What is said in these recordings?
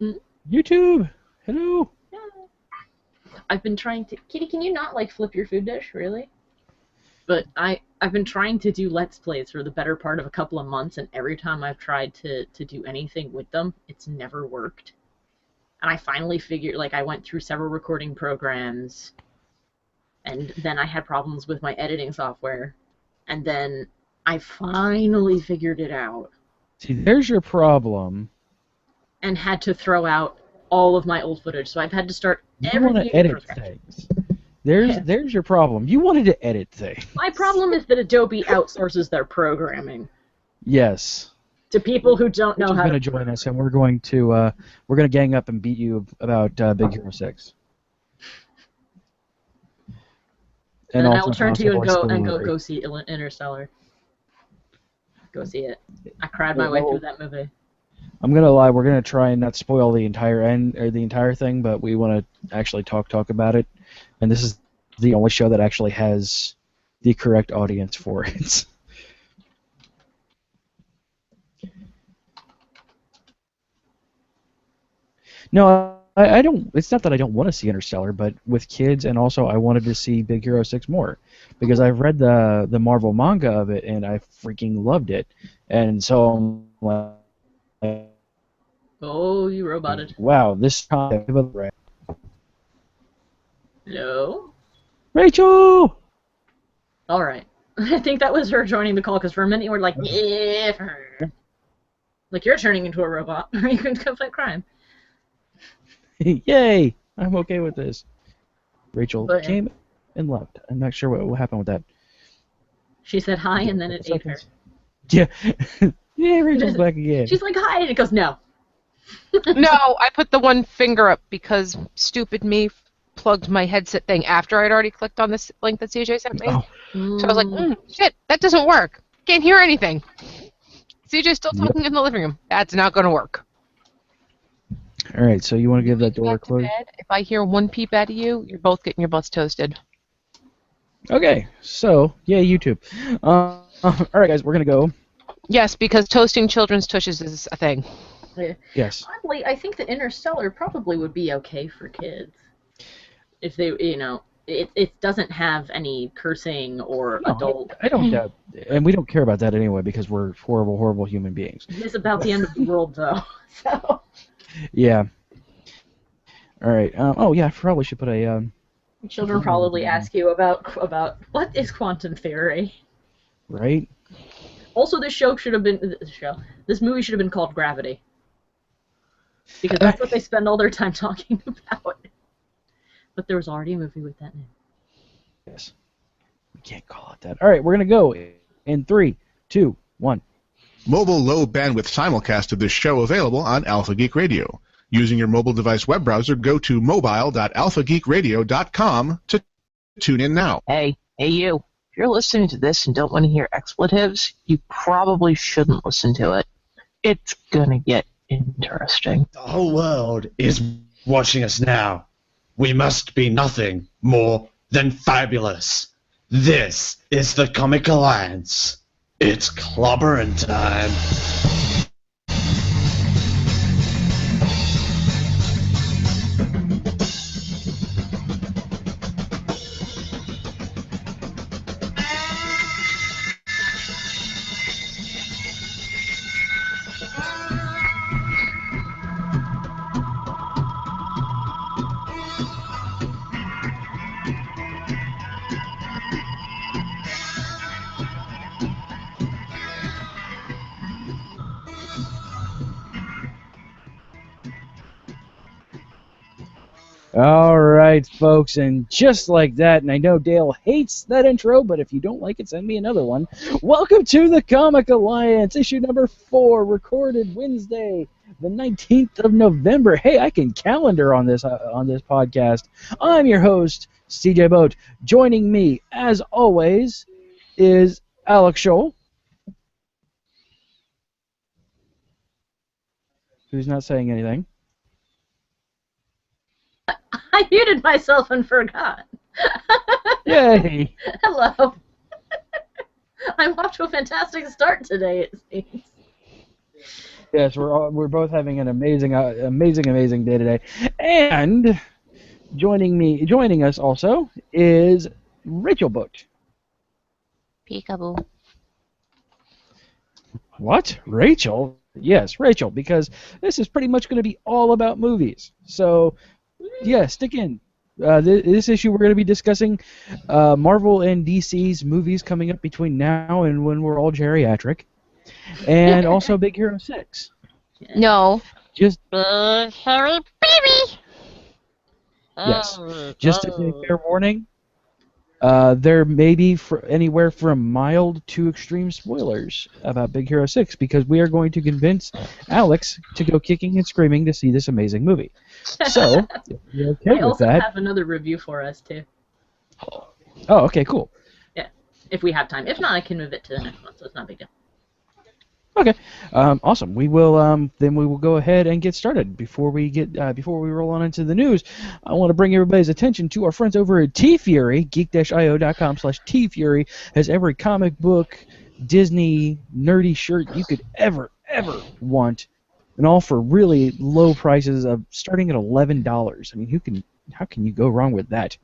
Mm, YouTube, hello. yeah. I've been trying to. Kitty, can you not like flip your food dish, really? But I've been trying to do Let's Plays for the better part of a couple of months, and every time I've tried to do anything with them, it's never worked. And I finally figured, like, I went through several recording programs, and then I had problems with my editing software, and then I finally figured it out See, there's your problem. and had to throw out all of my old footage. So I've had to start You want everything to again from edit scratch. things. There's your problem. You wanted to edit My things. problem is that Adobe outsources their programming Yes. to people who don't know Rachel's how going to to join program. us, and we're going to gang up and beat you about Big Hero 6, and Then I will also turn to House you of and Voice go Delivery. see Interstellar. Go see it. I cried my way through Well, that movie. I'm gonna lie. We're gonna try and not spoil the entire end or the entire thing, but we want to actually talk about it. And this is the only show that actually has the correct audience for it. No, I don't. It's not that I don't want to see Interstellar, but with kids, and also I wanted to see Big Hero 6 more because I've read the Marvel manga of it and I freaking loved it, and so I'm like, Oh, you roboted. wow, this time, Hello? Rachel. All right. I think that was her joining the call because for a minute you were like, yeah, like you're turning into a robot. Or you can fight crime. Yay! I'm okay with this. Rachel But yeah. came and left. I'm not sure what happened with that. She said hi Give and it a then couple it ate her. seconds. Yeah. Yeah, Rachel's back again. She's like, hi, and it goes, no. No, I put the one finger up because stupid me plugged my headset thing after I'd already clicked on this link that CJ sent me. Oh, So I was like, shit, that doesn't work. Can't hear anything. CJ's still yep. talking in the living room. That's not going to work. All right, so you want to You give that went door a back to close? bed. If I hear one peep out of you, you're both getting your butts toasted. Okay, so, yeah, YouTube. All right, guys, we're going to go. Yes, because toasting children's tushes is a thing. Yeah. Yes. Oddly, I think that Interstellar probably would be okay for kids. If they, it doesn't have any cursing or No, adult. I don't doubt. And we don't care about that anyway because we're horrible, horrible human beings. It is about the end of the world, though. So. Yeah. All right. Oh, yeah, I probably should put a. Children probably ask you about what is quantum theory. Right? Also, this movie should have been called Gravity, because that's what they spend all their time talking about. But there was already a movie with that name. Yes. We can't call it that. All right, we're going to go in 3, 2, 1. Mobile low bandwidth simulcast of this show available on Alpha Geek Radio. Using your mobile device web browser, go to mobile.alphageekradio.com to tune in now. Hey, you. If you're listening to this and don't want to hear expletives, you probably shouldn't listen to it. It's gonna get interesting. The whole world is watching us now. We must be nothing more than fabulous. This is the Comic Alliance. It's clobbering time. All right, folks, and just like that, and I know Dale hates that intro, but if you don't like it, send me another one. Welcome to the Comic Alliance, issue number 4, recorded Wednesday, the 19th of November. Hey, I can calendar on this podcast. I'm your host, CJ Boat. Joining me, as always, is Alex Scholl, who's not saying anything. I muted myself and forgot. Yay! Hello. I'm off to a fantastic start today, it seems. Yes, we're both having an amazing day today, and joining us also is Rachel Booked. Peekaboo. What? Rachel? Yes, Rachel, because this is pretty much going to be all about movies. So, yeah, stick in. This issue we're going to be discussing Marvel and DC's movies coming up between now and when we're all geriatric, and also Big Hero 6. No. Just Big hairy baby. yes, just a fair warning. There may be anywhere from mild to extreme spoilers about Big Hero 6 because we are going to convince Alex to go kicking and screaming to see this amazing movie. So, if you're okay I with also that. have another review for us, too. Oh, okay, cool. Yeah, if we have time. If not, I can move it to the next one, so it's not a big deal. Okay, awesome. We will then we will go ahead and get started. Before we roll on into the news, I want to bring everybody's attention to our friends over at T-Fury. Geek-io.com/T-Fury has every comic book, Disney, nerdy shirt you could ever want, and all for really low prices of starting at $11. I mean, how can you go wrong with that?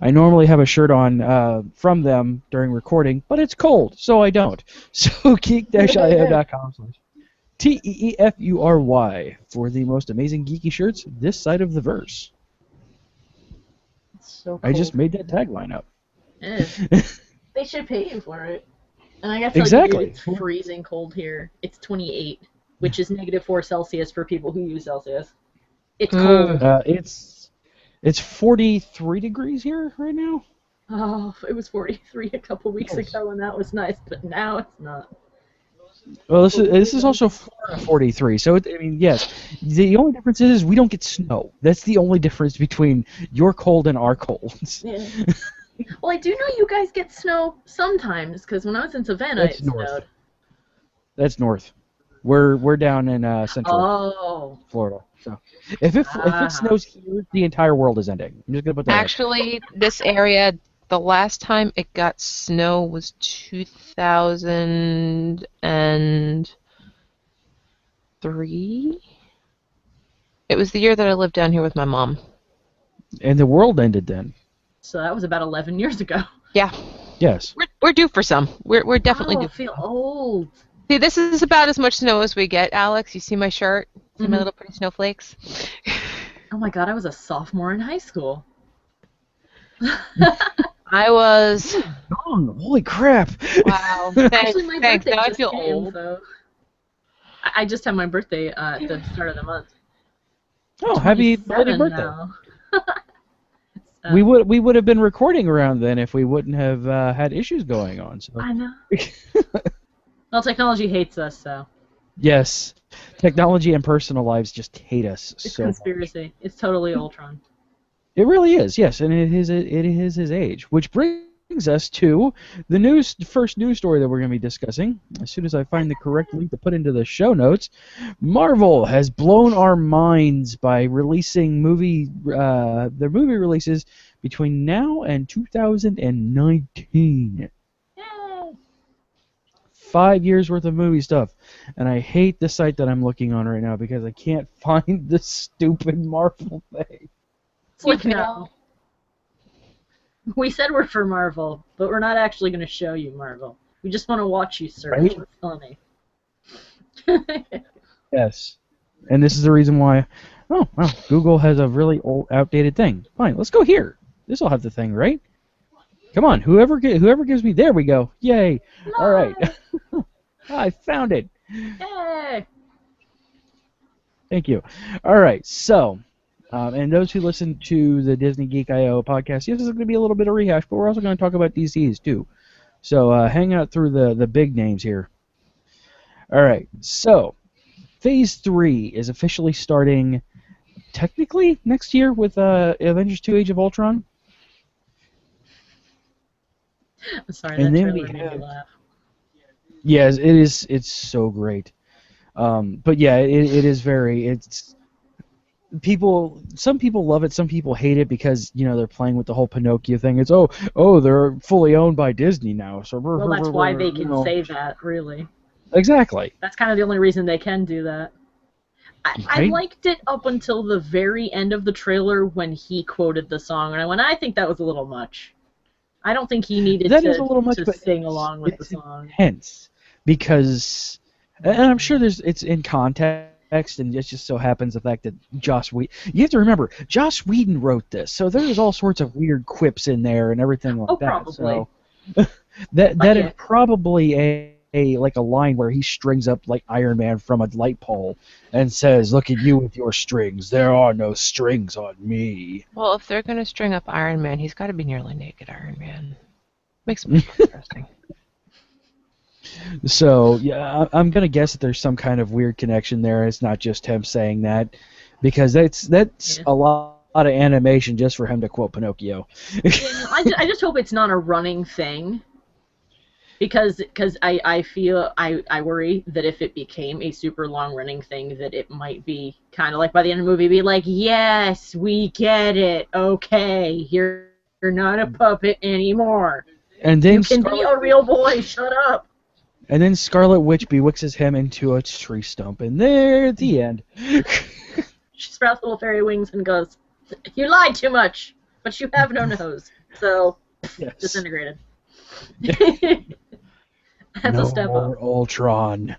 I normally have a shirt on from them during recording, but it's cold, so I don't. So geek-io.com/TEEFURY for the most amazing geeky shirts this side of the verse. It's so cool. I just made that tagline up. Yeah. They should pay you for it. And I guess Exactly. It's freezing cold here. It's 28, which is -4 Celsius for people who use Celsius. It's cold. It's 43 degrees here right now. Oh, it was 43 a couple weeks Yes. ago, and that was nice, but now it's not. Well, this is also Florida 43. So yes, the only difference is we don't get snow. That's the only difference between your cold and our colds. Yeah. Well, I do know you guys get snow sometimes, because when I was in Savannah, That's it north. snowed. That's north. We're down in central Oh. Florida. So if it snows here, the entire world is ending. I'm just gonna put that. Actually, this area, the last time it got snow was 2003. It was the year that I lived down here with my mom. And the world ended then. So that was about 11 years ago. Yeah, Yes. we're due for some. We're definitely Oh, I due. feel old. See, this is about as much snow as we get, Alex. You see my shirt? See my little pretty snowflakes? Oh my god, I was a sophomore in high school. I was. Oh, holy crap! Wow. Actually, my Thanks. birthday Now I just feel came, old. so I just had my birthday at the start of the month. Oh, happy 27 birthday! now. We would have been recording around then if we wouldn't have had issues going on. So I know. Well, technology hates us, so yes, technology and personal lives just hate us it's so much. conspiracy. It's totally Ultron. It really is, yes, and it is his age, which brings us to the first news story that we're going to be discussing. As soon as I find the correct link to put into the show notes, Marvel has blown our minds by releasing their movie releases between now and 2019. Yay! 5 years worth of movie stuff, and I hate the site that I'm looking on right now because I can't find the stupid Marvel thing. It's like, You no. We said we're for Marvel, but we're not actually going to show you Marvel. We just want to watch you search. Right. It's funny. Yes, and this is the reason why. Oh, wow, Google has a really old, outdated thing. Fine, let's go here. This will have the thing, right? Come on, whoever gives me. There we go. Yay! All right, I found it. Yay! Thank you. All right, so. And those who listen to the Disney Geek I.O. podcast, yes, this is going to be a little bit of rehash, but we're also going to talk about DCs too. So hang out through the big names here. All right, so Phase 3 is officially starting technically next year with Avengers 2 Age of Ultron. I'm sorry, And that then trailer we made have- me laugh. Yes, it is. It's so great. But yeah, it is very. It's some people love it, some people hate it because they're playing with the whole Pinocchio thing. It's they're fully owned by Disney now. So Well, that's why they can say that, really. Exactly. That's kind of the only reason they can do that. I Right? liked it up until the very end of the trailer when he quoted the song, and I think that was a little much. I don't think he needed That is a little much, to but sing along with the it's song. intense because, and I'm sure it's in context, and it just so happens the fact that Joss Whedon. You have to remember, Joss Whedon wrote this, so there's all sorts of weird quips in there and everything like Oh, that. probably. So that But is yeah. probably a like a line where he strings up like Iron Man from a light pole and says, "Look at you with your strings. There are no strings on me." Well, if they're going to string up Iron Man, he's got to be nearly naked Iron Man. Makes it more interesting. So yeah, I'm gonna guess that there's some kind of weird connection there. It's not just him saying that, because that's Yeah. a lot of animation just for him to quote Pinocchio. Yeah, I just hope it's not a running thing. Because I feel I worry that if it became a super long running thing, that it might be kind of like by the end of the movie, be like, yes, we get it, okay, you're not a puppet anymore. And then You can be a real boy. Shut up. and then Scarlet Witch bewitches him into a tree stump, and there at the end. She sprouts little fairy wings and goes, "You lied too much, but you have no nose, so Yes. disintegrated." That's No a step more up. Ultron.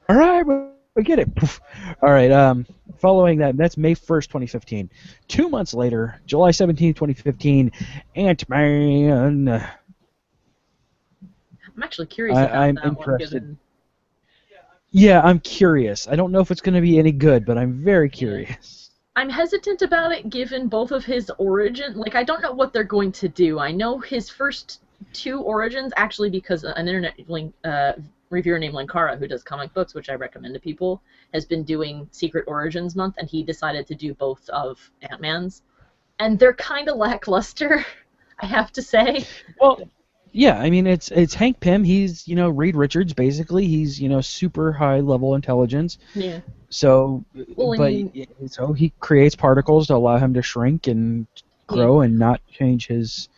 All right, we get it. Poof. All right. Following that, that's May 1st, 2015. 2 months later, July 17th, 2015, Ant-Man. I'm actually curious I'm about that interested. one. Given Yeah, I'm curious. I don't know if it's going to be any good, but I'm very curious. I'm hesitant about it, given both of his origin. Like, I don't know what they're going to do. I know his first two origins, actually, because an internet reviewer named Lankara, who does comic books, which I recommend to people, has been doing Secret Origins Month, and he decided to do both of Ant-Man's. And they're kind of lackluster, I have to say. Well, yeah, I mean, it's Hank Pym. He's, Reed Richards, basically. He's, super high-level intelligence. Yeah. So, Well, so he creates particles to allow him to shrink and grow and not change his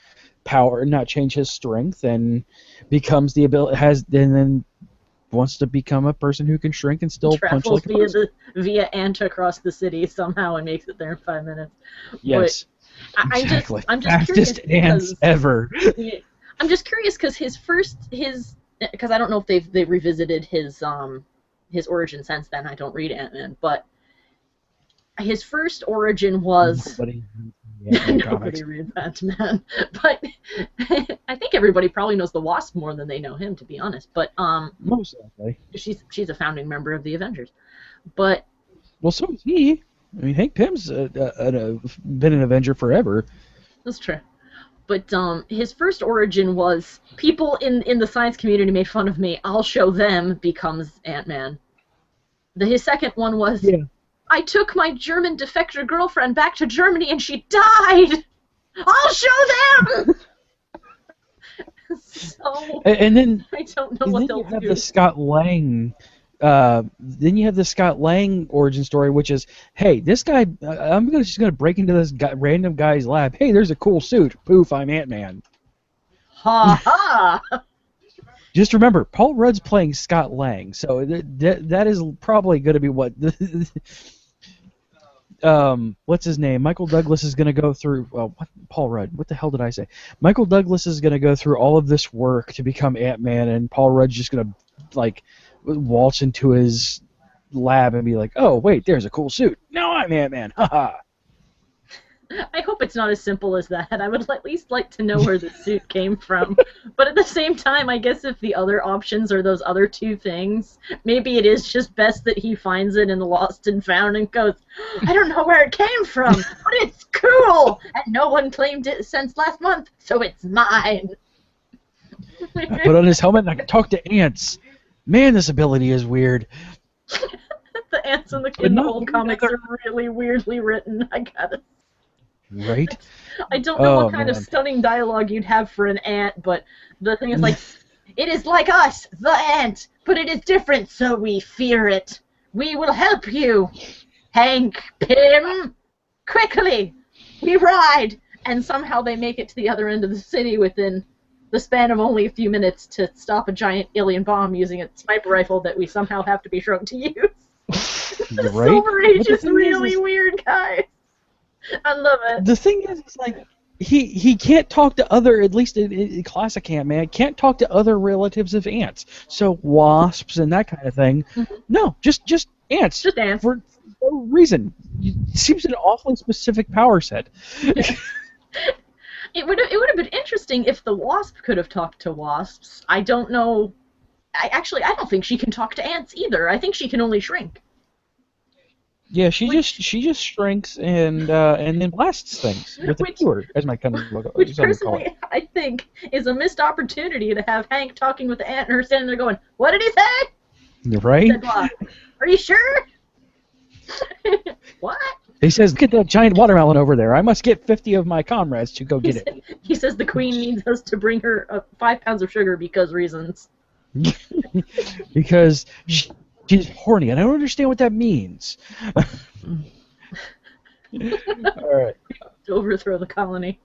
power, not change his strength, and becomes the ability and then wants to become a person who can shrink and still punch travels like a person. via Ant across the city somehow and makes it there in 5 minutes. Yes, But exactly. I'm just Fastest curious ants because, ever. I'm just curious because because I don't know if they've revisited his origin since then. I don't read Ant-Man, but his first origin was nobody reads Ant-Man, but I think everybody probably knows the Wasp more than they know him, to be honest. But Most likely. she's a founding member of the Avengers, but Well, so is he. I mean, Hank Pym's been an Avenger forever. that's true. But his first origin was people in the science community made fun of me. I'll show them becomes Ant-Man. His second one was I took my German defector girlfriend back to Germany and she died. I'll show them. So And then I don't know what they'll you have do. the Scott Lang. Then you have the Scott Lang origin story, which is, hey, this guy, just gonna break into this random guy's lab. Hey, there's a cool suit. Poof, I'm Ant-Man. Ha ha. Just remember, Paul Rudd's playing Scott Lang, so that is probably going to be what. What's his name? Michael Douglas is going to go through. Well, Paul Rudd. What the hell did I say? Michael Douglas is going to go through all of this work to become Ant-Man, and Paul Rudd's just going to waltz into his lab and be like, "Oh, wait, there's a cool suit. Now I'm Ant-Man." Haha. I hope it's not as simple as that. I would at least like to know where the suit came from. But at the same time, I guess if the other options are those other two things, maybe it is just best that he finds it in the Lost and Found and goes, I don't know where it came from, but it's cool! And no one claimed it since last month, so it's mine. I put on his helmet and I can talk to ants. Man, this ability is weird. The ants in the not old comics are really weirdly written, I gotta. Right? I don't know Oh, what kind of man. stunning dialogue you'd have for an ant, but the thing is like, it is like us, the ant, but it is different, so we fear it. We will help you, Hank Pym. Quickly, we ride, and somehow they make it to the other end of the city within the span of only a few minutes to stop a giant alien bomb using a sniper rifle that we somehow have to be shrunk to use. The Right? Silver Age But the is thing really weird, guys. I love it. The thing is, it's like he can't talk to other, at least in classic Ant-Man, can't talk to other relatives of ants. So wasps and that kind of thing. No, just ants. Just ants. For no reason. It seems an awfully specific power set. It would have been interesting if the wasp could have talked to wasps. I don't know. I don't think she can talk to ants either. I think she can only shrink. Yeah, she just shrinks and then blasts things with a skewer, as my cousin will call Which it. personally I think is a missed opportunity to have Hank talking with the ant and her standing there going, "What did he say?" You're right. Said, "Well, are you sure?" What? He says, "Look at that giant watermelon over there. I must get 50 of my comrades to go get it." He says the queen needs us to bring her 5 pounds of sugar because reasons. Because she's horny, and I don't understand what that means. All right. To overthrow the colony.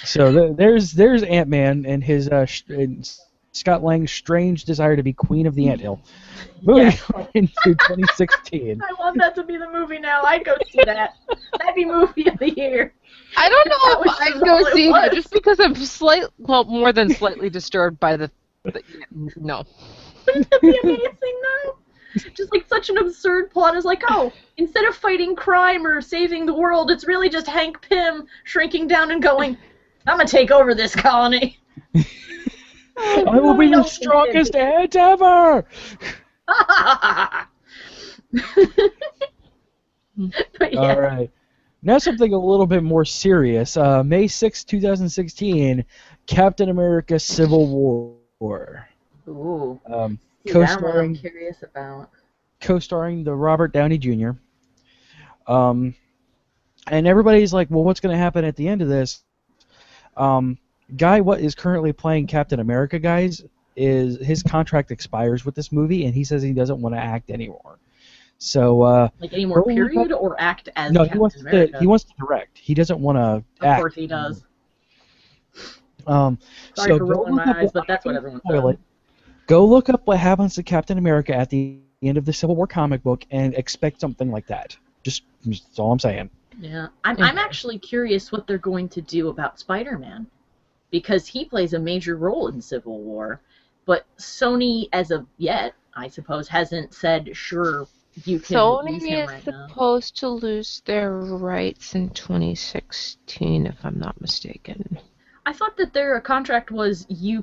So there's Ant-Man and his and Scott Lang's strange desire to be queen of the anthill. Moving on into 2016. I want that to be the movie now. I'd go see that. That'd be movie of the year. I don't know That if was I'd just go all it see was. that just because I'm more than slightly disturbed by the no. Wouldn't that be amazing, though? Just like such an absurd plot is like, oh, instead of fighting crime or saving the world, it's really just Hank Pym shrinking down and going, I'm gonna take over this colony. I will be the strongest ant ever! But yeah. All right. Now something a little bit more serious. May 6, 2016, Captain America Civil War. Ooh. See, that one I'm Co-starring curious about. co-starring the Robert Downey Jr. And everybody's like, well, what's going to happen at the end of this? What is currently playing Captain America, guys, is his contract expires with this movie, and he says he doesn't want to act anymore. So Like any more go look period up- or act as no, Captain he wants America? to direct. He doesn't want to Of act. course he does. Sorry Sorry for go rolling look my up eyes, what- but that's what everyone spoil says. it. Go look up what happens to Captain America at the end of the Civil War comic book and expect something like that. Just that's all I'm saying. Yeah, I'm actually curious what they're going to do about Spider-Man, because he plays a major role in Civil War, but Sony, as of yet, I suppose, hasn't said, sure, you can use Sony him is right now. supposed to lose their rights in 2016, if I'm not mistaken. I thought that their contract was you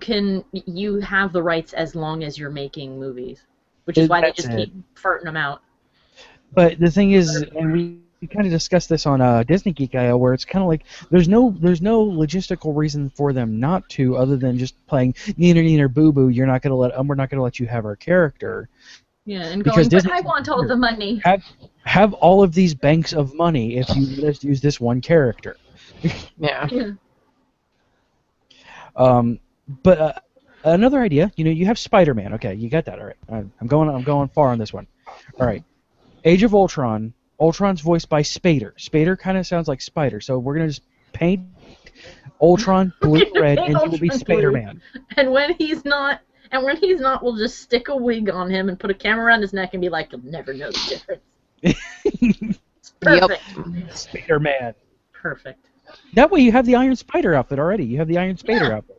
have the rights as long as you're making movies, which is why they That's just it. keep farting them out. But the thing is, and we kind of discussed this on Disney Geek IO, where it's kind of like there's no logistical reason for them not to, other than just playing neener neener boo boo. We're not gonna let you have our character. Yeah, and Because going, but Disney's I want all the money. Have all of these banks of money if you just use this one character. Yeah. Yeah. But another idea, you have Spider-Man. Okay, you got that. All right, I'm going far on this one. All right, Age of Ultron. Ultron's voiced by Spader. Spader kind of sounds like Spider, so we're gonna just paint Ultron blue and red, and he will be Ultron blue. Spider-Man. And when he's not, we'll just stick a wig on him and put a camera around his neck and be like, you'll never know the difference. It's perfect. Spider-Man. Perfect. That way you have the Iron Spider outfit already. You have the Iron Spider outfit.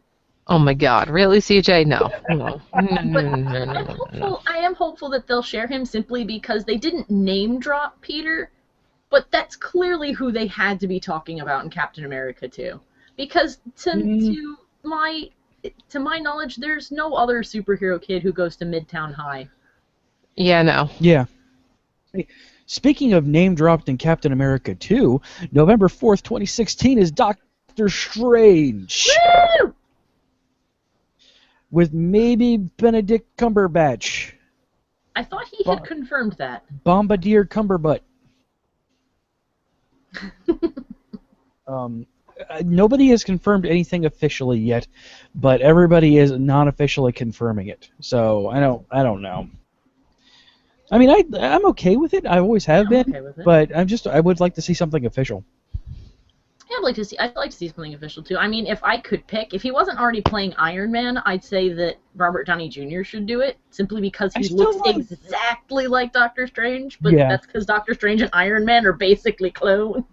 Oh my God, really, CJ? No. No. I am hopeful that they'll share him simply because they didn't name drop Peter, but that's clearly who they had to be talking about in Captain America 2. Because to my knowledge, there's no other superhero kid who goes to Midtown High. Yeah, no. Yeah. Speaking of name dropped in Captain America 2, November 4th, 2016 is Doctor Strange. Woo! With maybe Benedict Cumberbatch. I thought he had confirmed that. Bombardier Cumberbutt. Nobody has confirmed anything officially yet, but everybody is non-officially confirming it. So I don't know. I mean, I'm okay with it. I always have I'm been, okay with it. but I would like to see something official. I'd like to see. I'd like to see something official too. I mean, if I could pick, if he wasn't already playing Iron Man, I'd say that Robert Downey Jr. should do it, simply because he looks exactly like Doctor Strange. But that's because Doctor Strange and Iron Man are basically clones.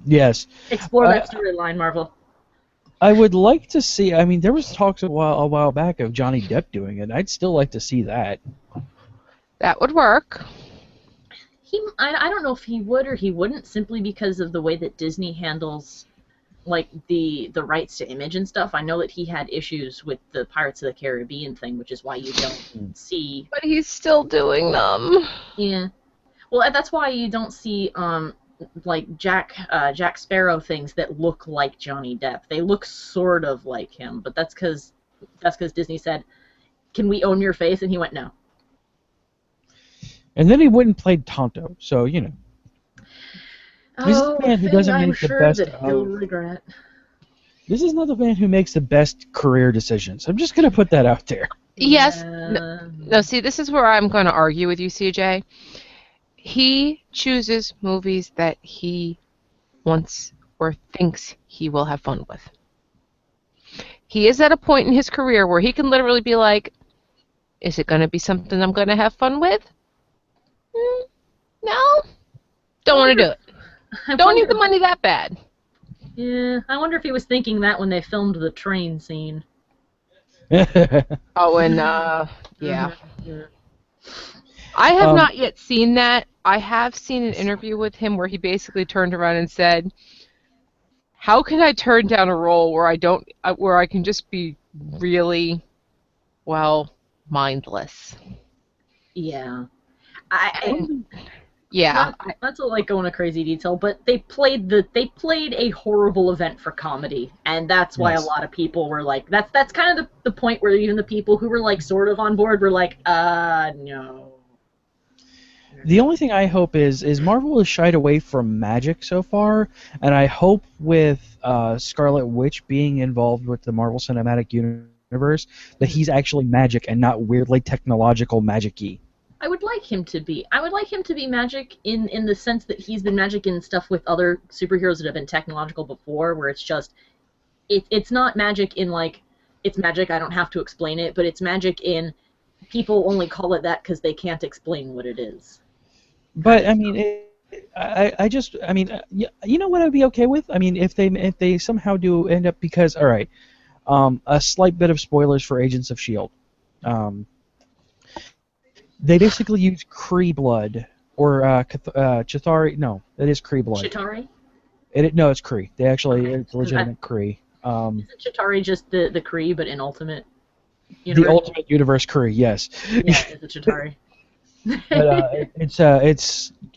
Yes. Explore that storyline, Marvel. I would like to see. I mean, there was talks a while back of Johnny Depp doing it. I'd still like to see that. That would work. I don't know if he would or he wouldn't, simply because of the way that Disney handles, like, the rights to image and stuff. I know that he had issues with the Pirates of the Caribbean thing, which is why you don't see. But he's still doing them. Yeah. Well, that's why you don't see like Jack Sparrow things that look like Johnny Depp. They look sort of like him, but that's because Disney said, "Can we own your face?" And he went, "No." And then he wouldn't play Tonto, so you know. This is the man who doesn't make the best. He'll regret. This is not the man who makes the best career decisions. I'm just gonna put that out there. Yes. No, see, this is where I'm going to argue with you, CJ. He chooses movies that he wants or thinks he will have fun with. He is at a point in his career where he can literally be like, is it going to be something I'm going to have fun with? No. Don't want to do it. Don't need the money that bad. Yeah, I wonder if he was thinking that when they filmed the train scene. Oh, and, yeah. I have not yet seen that. I have seen an interview with him where he basically turned around and said, how can I turn down a role where I can just be really, well, mindless? Yeah. Yeah. Not to like go into crazy detail, but they played a horrible event for comedy, and that's why a lot of people were like, that's kind of the point where even the people who were like sort of on board were like, no. The only thing I hope is Marvel has shied away from magic so far, and I hope with Scarlet Witch being involved with the Marvel Cinematic Universe that he's actually magic and not weirdly technological magic-y. I would like him to be. I would like him to be magic in the sense that he's been magic in stuff with other superheroes that have been technological before, where it's just it's not magic in like it's magic, I don't have to explain it, but it's magic in people only call it that because they can't explain what it is. But I mean, I mean, you know what I'd be okay with? I mean, if they somehow do end up, because all right, a slight bit of spoilers for Agents of S.H.I.E.L.D. They basically use Kree blood or Chitauri. No, it is Kree blood. Chitauri? No, it's Kree. It's legitimate Kree. Isn't Chitauri just the Kree, but in Ultimate Universe? The Ultimate Universe Kree, yes. Yeah, it's a Chitauri. But it's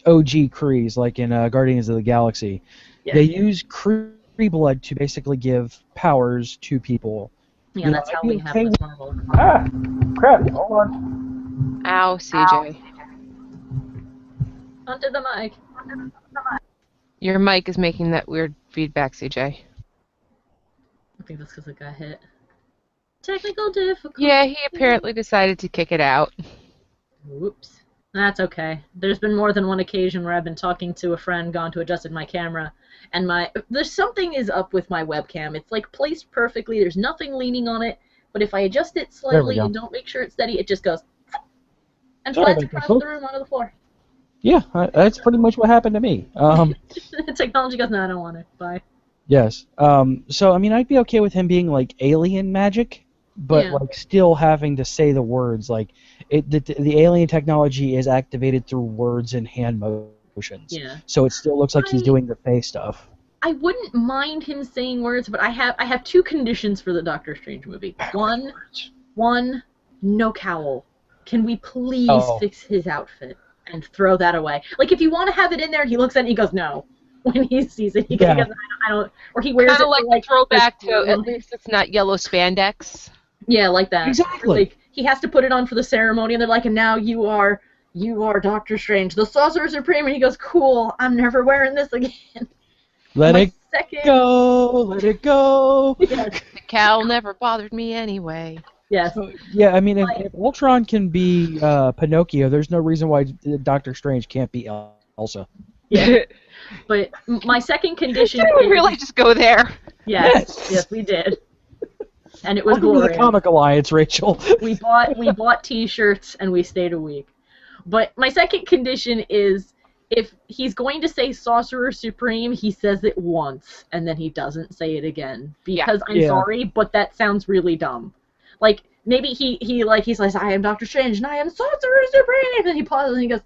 OG Krees, like in Guardians of the Galaxy. Yeah. They use Kree blood to basically give powers to people. Yeah, that's how we have it with Marvel. Ah, crap! Hold on. Ow, CJ. Onto the mic. Your mic is making that weird feedback, CJ. I think that's because it got hit. Technical difficulty. Yeah, he apparently decided to kick it out. Whoops. That's okay. There's been more than one occasion where I've been talking to a friend, gone to adjusted my camera, and there's something is up with my webcam. It's like placed perfectly. There's nothing leaning on it, but if I adjust it slightly and don't make sure it's steady, it just goes and flies across the room onto the floor. Yeah, that's pretty much what happened to me. Technology goes, no, I don't want it. Bye. Yes. So I mean, I'd be okay with him being like alien magic, but like still having to say the words. Like the alien technology is activated through words and hand motions. Yeah. So it still looks like he's doing the face stuff. I wouldn't mind him saying words, but I have two conditions for the Doctor Strange movie. One, no cowl. Can we please fix his outfit and throw that away? Like, if you want to have it in there, and he looks at it and he goes, no. When he sees it, he goes, I don't, or he wears it like a throwback to, at least it's not yellow spandex. Yeah, like that. Exactly. Like, he has to put it on for the ceremony, and they're like, and now you are Doctor Strange, the Sorcerer Supreme, and he goes, cool, I'm never wearing this again. Let it go, let it go. Yes. The cowl never bothered me anyway. Yes. Yeah, I mean, if Ultron can be Pinocchio, there's no reason why Doctor Strange can't be Elsa. Yeah. But my second condition Did we is... really just go there? Yes, we did. And it was Welcome to the glorious. Comic Alliance, Rachel. We bought T-shirts and we stayed a week. But my second condition is if he's going to say Sorcerer Supreme, he says it once and then he doesn't say it again. Because I'm sorry, but that sounds really dumb. Like maybe he says, I am Doctor Strange and I am Sorcerer Supreme, and he pauses and he goes,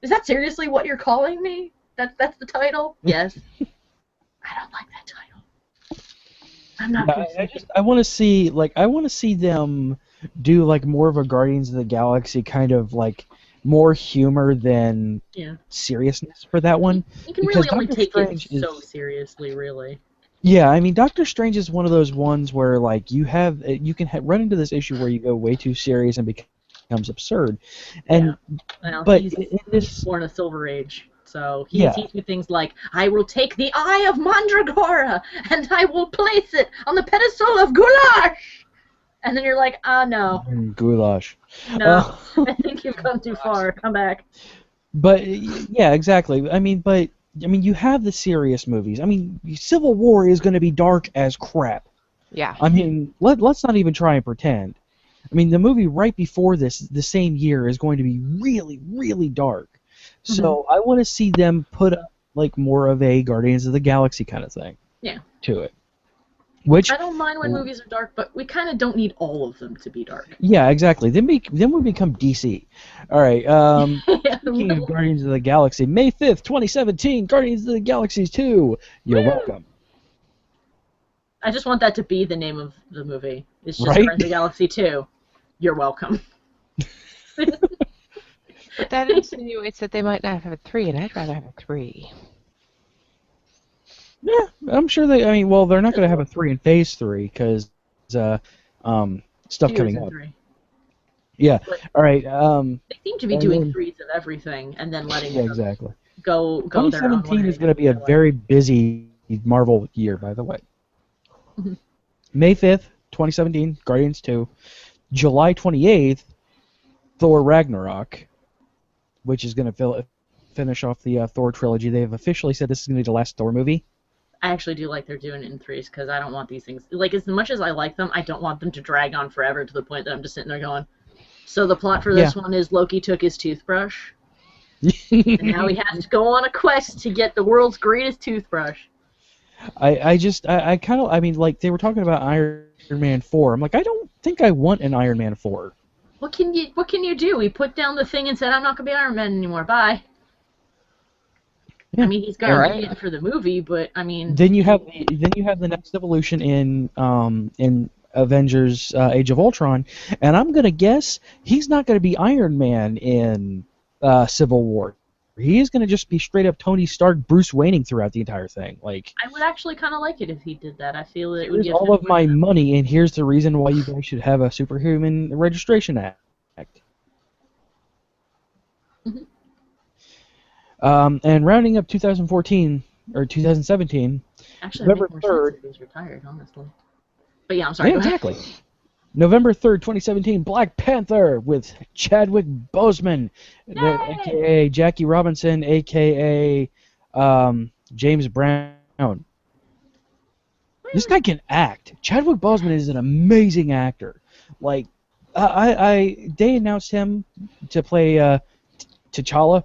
is that seriously what you're calling me? That's the title? Yes. I don't like that title. I'm not I want to see them do like more of a Guardians of the Galaxy kind of like more humor than seriousness for that one. You can really only take it so seriously, really. Yeah, I mean, Doctor Strange is one of those ones where like you can run into this issue where you go way too serious and becomes absurd. And well, but he's in this born a Silver Age. So he teaches me things like, I will take the Eye of Mandragora, and I will place it on the pedestal of Goulash! And then you're like, no. Goulash. No, I think you've gone too far. Come back. But, yeah, exactly. I mean, you have the serious movies. I mean, Civil War is going to be dark as crap. Yeah. I mean, let's not even try and pretend. I mean, the movie right before this, the same year, is going to be really, really dark. So I want to see them put up like more of a Guardians of the Galaxy kind of thing. Yeah. To it. Which I don't mind when movies are dark, but we kind of don't need all of them to be dark. Yeah, exactly. Then we become DC. All right. Speaking of Guardians of the Galaxy, May 5th, 2017, Guardians of the Galaxy 2. You're welcome. I just want that to be the name of the movie. It's just Right? Guardians of the Galaxy 2. You're welcome. But that insinuates that they might not have a 3, and I'd rather have a 3. Yeah, I'm sure they. I mean, well, they're not going to have a 3 in Phase 3 because stuff coming up. 3. Yeah. But all right. They seem to be doing 3s of everything and then letting them exactly. go their own 2017 way. is going to be a very busy Marvel year, by the way. May 5th, 2017, Guardians 2. July 28th, Thor Ragnarok, which is going to finish off the Thor trilogy. They have officially said this is going to be the last Thor movie. I actually do like they're doing it in 3s because I don't want these things... Like, as much as I like them, I don't want them to drag on forever to the point that I'm just sitting there going, so the plot for this one is Loki took his toothbrush, and now he has to go on a quest to get the world's greatest toothbrush. I mean, like, they were talking about Iron Man 4. I'm like, I don't think I want an Iron Man 4. What can you do? He put down the thing and said, I'm not going to be Iron Man anymore. Bye. Yeah. I mean, he's going to be in for the movie, but, I mean... Then you have the next evolution in Avengers Age of Ultron, and I'm going to guess he's not going to be Iron Man in Civil War. He is going to just be straight up Tony Stark, Bruce Wayning throughout the entire thing. Like, I would actually kind of like it if he did that. I feel it would give all of my money, and here's the reason why you guys should have a Superhuman Registration Act. And rounding up 2014 or 2017, actually, November 3rd. He was retired, honestly. But yeah, I'm sorry. Yeah, exactly. November 3rd, 2017, Black Panther with Chadwick Boseman, a.k.a. Jackie Robinson, a.k.a. James Brown. This guy can act. Chadwick Boseman is an amazing actor. Like, they announced him to play T'Challa.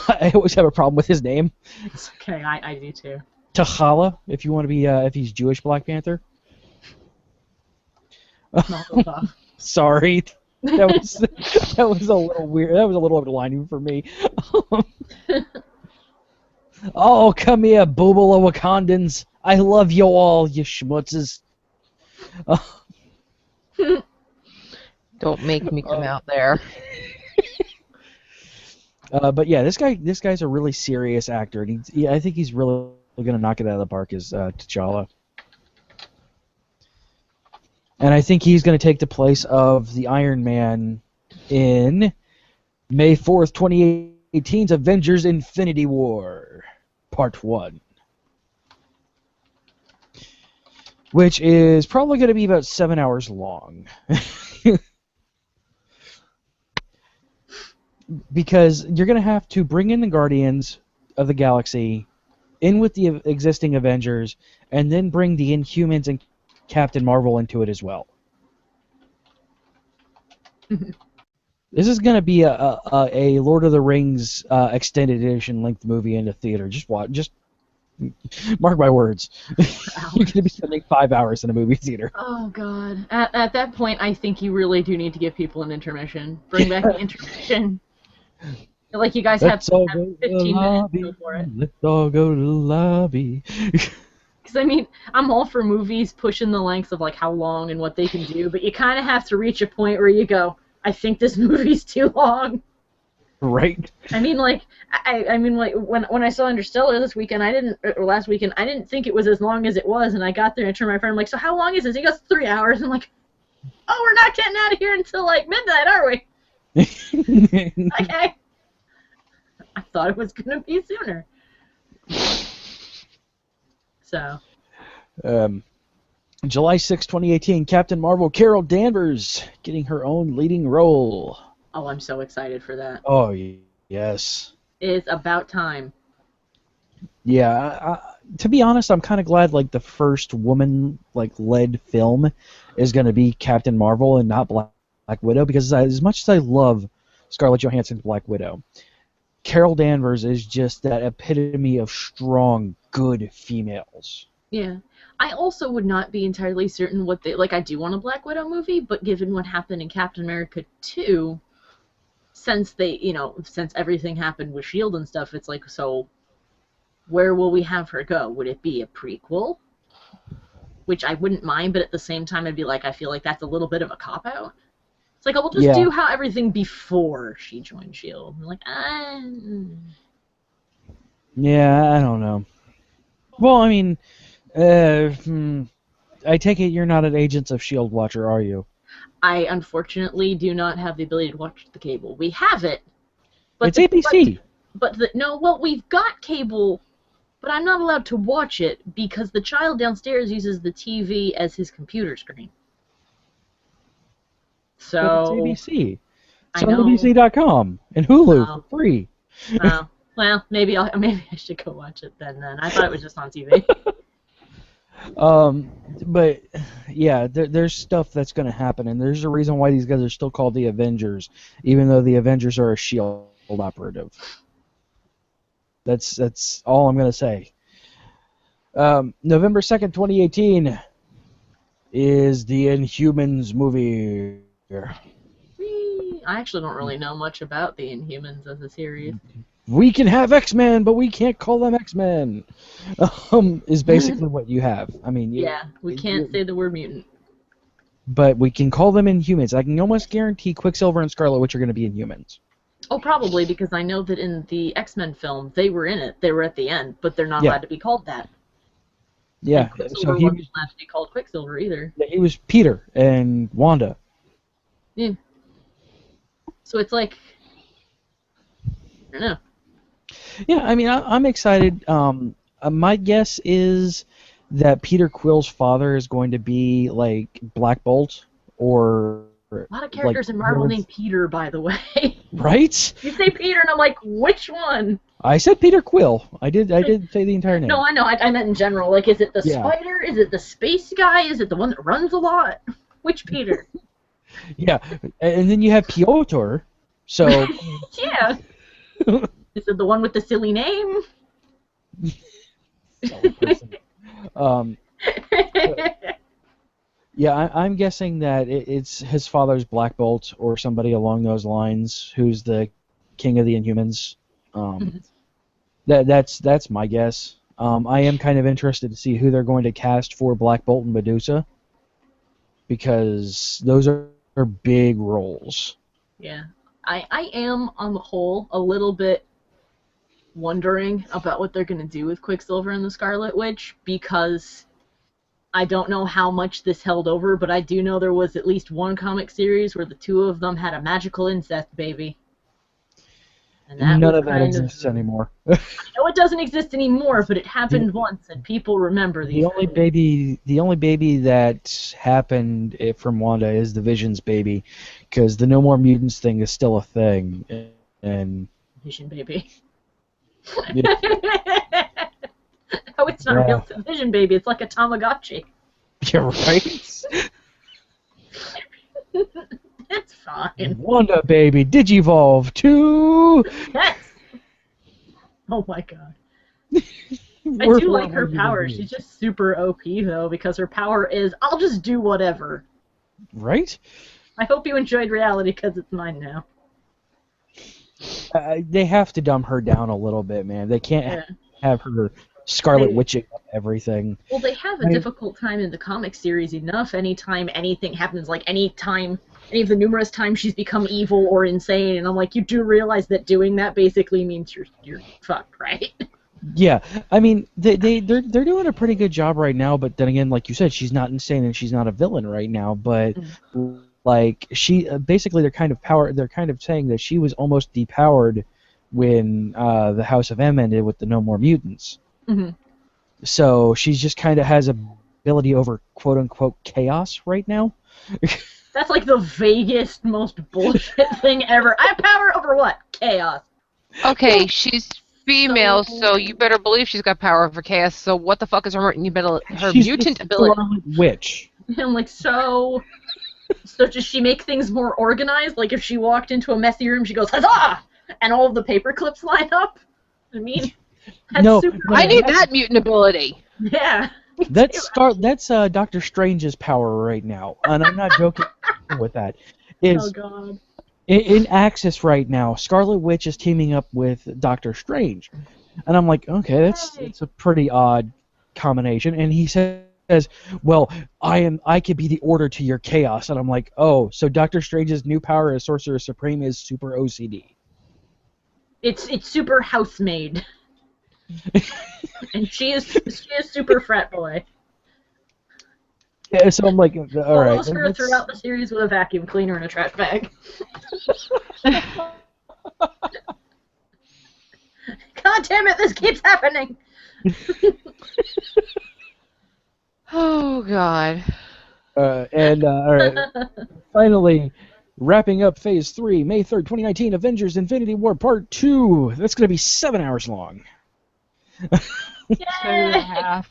I always have a problem with his name. It's okay, I do too. T'Challa, if you want to be, if he's Jewish Black Panther. Sorry, that was a little weird. That was a little overlining for me. Oh, come here, booble of Wakandans. I love you all, you schmutzes. Don't make me come out there. But yeah, this guy's a really serious actor, and I think he's really going to knock it out of the park as T'Challa. And I think he's going to take the place of the Iron Man in May 4th, 2018's Avengers Infinity War, Part 1. Which is probably going to be about 7 hours long. Because you're going to have to bring in the Guardians, of the galaxy, in with the existing Avengers, and then bring the Inhumans and Captain Marvel into it as well. This is going to be a Lord of the Rings extended edition length movie in the theater. Just mark my words. You're going to be spending 5 hours in a movie theater. Oh God! At that point, I think you really do need to give people an intermission. Bring back the intermission. Like you guys have 15 minutes to go for it. Let's all go to the lobby. Because I mean, I'm all for movies pushing the lengths of like how long and what they can do, but you kind of have to reach a point where you go, I think this movie's too long. Right. I mean, like, I mean, like when I saw Interstellar last weekend, I didn't think it was as long as it was, and I got there and I turned to my friend, I'm like, so how long is this? He goes, 3 hours. I'm like, oh, we're not getting out of here until like midnight, are we? Okay. I thought it was gonna be sooner. So. July 6, 2018, Captain Marvel Carol Danvers getting her own leading role. Oh, I'm so excited for that. Oh, yes. It's about time. Yeah, to be honest, I'm kind of glad like the first woman led film is going to be Captain Marvel and not Black Widow, because as much as I love Scarlett Johansson's Black Widow, Carol Danvers is just that epitome of strong, good females. Yeah. I also would not be entirely certain what they... Like, I do want a Black Widow movie, but given what happened in Captain America 2, since since everything happened with S.H.I.E.L.D. and stuff, it's like, so where will we have her go? Would it be a prequel? Which I wouldn't mind, but at the same time, I'd be like, I feel like that's a little bit of a cop-out. It's like, we'll just do how everything before she joined S.H.I.E.L.D. I'm like, Yeah, I don't know. Well, I mean... I take it you're not an Agents of S.H.I.E.L.D. watcher, are you? I unfortunately do not have the ability to watch the cable. We have it. But it's ABC. Well, we've got cable, but I'm not allowed to watch it because the child downstairs uses the TV as his computer screen. So... But it's ABC. It's on ABC.com and Hulu for free. Well, maybe I should go watch it then. I thought it was just on TV. But yeah, there's stuff that's going to happen, and there's a reason why these guys are still called the Avengers, even though the Avengers are a S.H.I.E.L.D. operative. That's all I'm going to say. November 2nd, 2018 is the Inhumans movie. I actually don't really know much about the Inhumans as a series. We can have X-Men, but we can't call them X-Men. Is basically what you have. I mean, we can't say the word mutant. But we can call them Inhumans. I can almost guarantee Quicksilver and Scarlet Witch are going to be Inhumans. Oh, probably, because I know that in the X-Men film, they were in it. They were at the end, but they're not allowed to be called that. Yeah, so he wasn't allowed to be called Quicksilver either. Yeah, he was Peter and Wanda. Yeah. So it's like, I don't know. Yeah, I mean, I'm excited. My guess is that Peter Quill's father is going to be like Black Bolt or... A lot of characters in Marvel named Peter, by the way. Right? You say Peter, and I'm like, which one? I said Peter Quill. I did say the entire name. No, I know. I meant in general. Like, is it the spider? Is it the space guy? Is it the one that runs a lot? Which Peter? Yeah, and then you have Piotr. So. Yeah. Is it the one with the silly name? Yeah, I'm guessing that it's his father's Black Bolt or somebody along those lines who's the king of the Inhumans. That's my guess. I am kind of interested to see who they're going to cast for Black Bolt and Medusa, because those are big roles. Yeah. I am, on the whole, a little bit wondering about what they're going to do with Quicksilver and the Scarlet Witch, because I don't know how much this held over, but I do know there was at least one comic series where the two of them had a magical incest baby. And that none of that exists anymore. I know it doesn't exist anymore, but it happened once, and people remember these. The only baby that happened from Wanda is the Vision's baby, because the No More Mutants thing is still a thing. And Vision baby. Oh, it's not a real Vision baby. It's like a Tamagotchi. You're right. It's fine. Wanda baby, Digivolve to. Yes. Oh my god. I Worth do like her what power. you do. She's just super OP though, because her power is I'll just do whatever. Right? I hope you enjoyed reality because it's mine now. They have to dumb her down a little bit, man. They can't have her Scarlet Witching up everything. Well, they have a difficult time in the comic series enough. Anytime anything happens, like any of the numerous times she's become evil or insane, and I'm like, you do realize that doing that basically means you're fucked, right? Yeah, I mean they're doing a pretty good job right now, but then again, like you said, she's not insane and she's not a villain right now. But like she basically they're kind of saying that she was almost depowered when the House of M ended with the No More Mutants. Mm-hmm. So she just kind of has ability over quote unquote chaos right now. That's like the vaguest, most bullshit thing ever. I have power over what? Chaos. Okay, she's female, so you better believe she's got power over chaos. So what the fuck is her She's mutant the ability? Scarlet Witch. I'm like, so does she make things more organized? Like if she walked into a messy room, she goes, huzzah! And all of the paper clips line up? I mean, that's No, super no, I need that mutant ability. Yeah. That's Doctor Strange's power right now, and I'm not joking with that. Oh god. In Axis right now, Scarlet Witch is teaming up with Doctor Strange, and I'm like, okay, that's a pretty odd combination. And he says, well, I could be the order to your chaos, and I'm like, oh, so Doctor Strange's new power as Sorcerer Supreme is super OCD. It's super housemaid. And she is super frat boy. Yeah, so I'm like, all right. Follows her throughout the series with a vacuum cleaner and a trash bag. God damn it! This keeps happening. Oh god. All right. Finally, wrapping up Phase 3, May 3rd, 2019, Avengers Infinity War Part 2. That's going to be 7 hours long. Yay!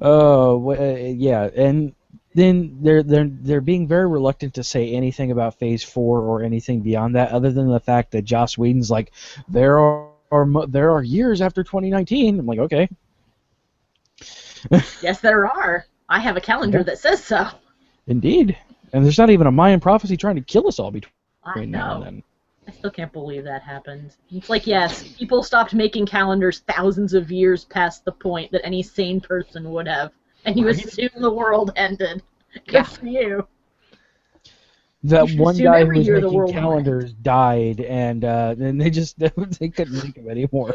Oh, yeah, and then they're being very reluctant to say anything about Phase 4 or anything beyond that, other than the fact that Joss Whedon's like, there are years after 2019. I'm like, okay. Yes, there are. I have a calendar that says so. Indeed. And there's not even a Mayan prophecy trying to kill us all between now and then. I still can't believe that happened. It's like, yes, people stopped making calendars thousands of years past the point that any sane person would have, and you assume the world ended. Good for you. That You one assume guy who every was year the making world calendars died, and then they couldn't make them anymore.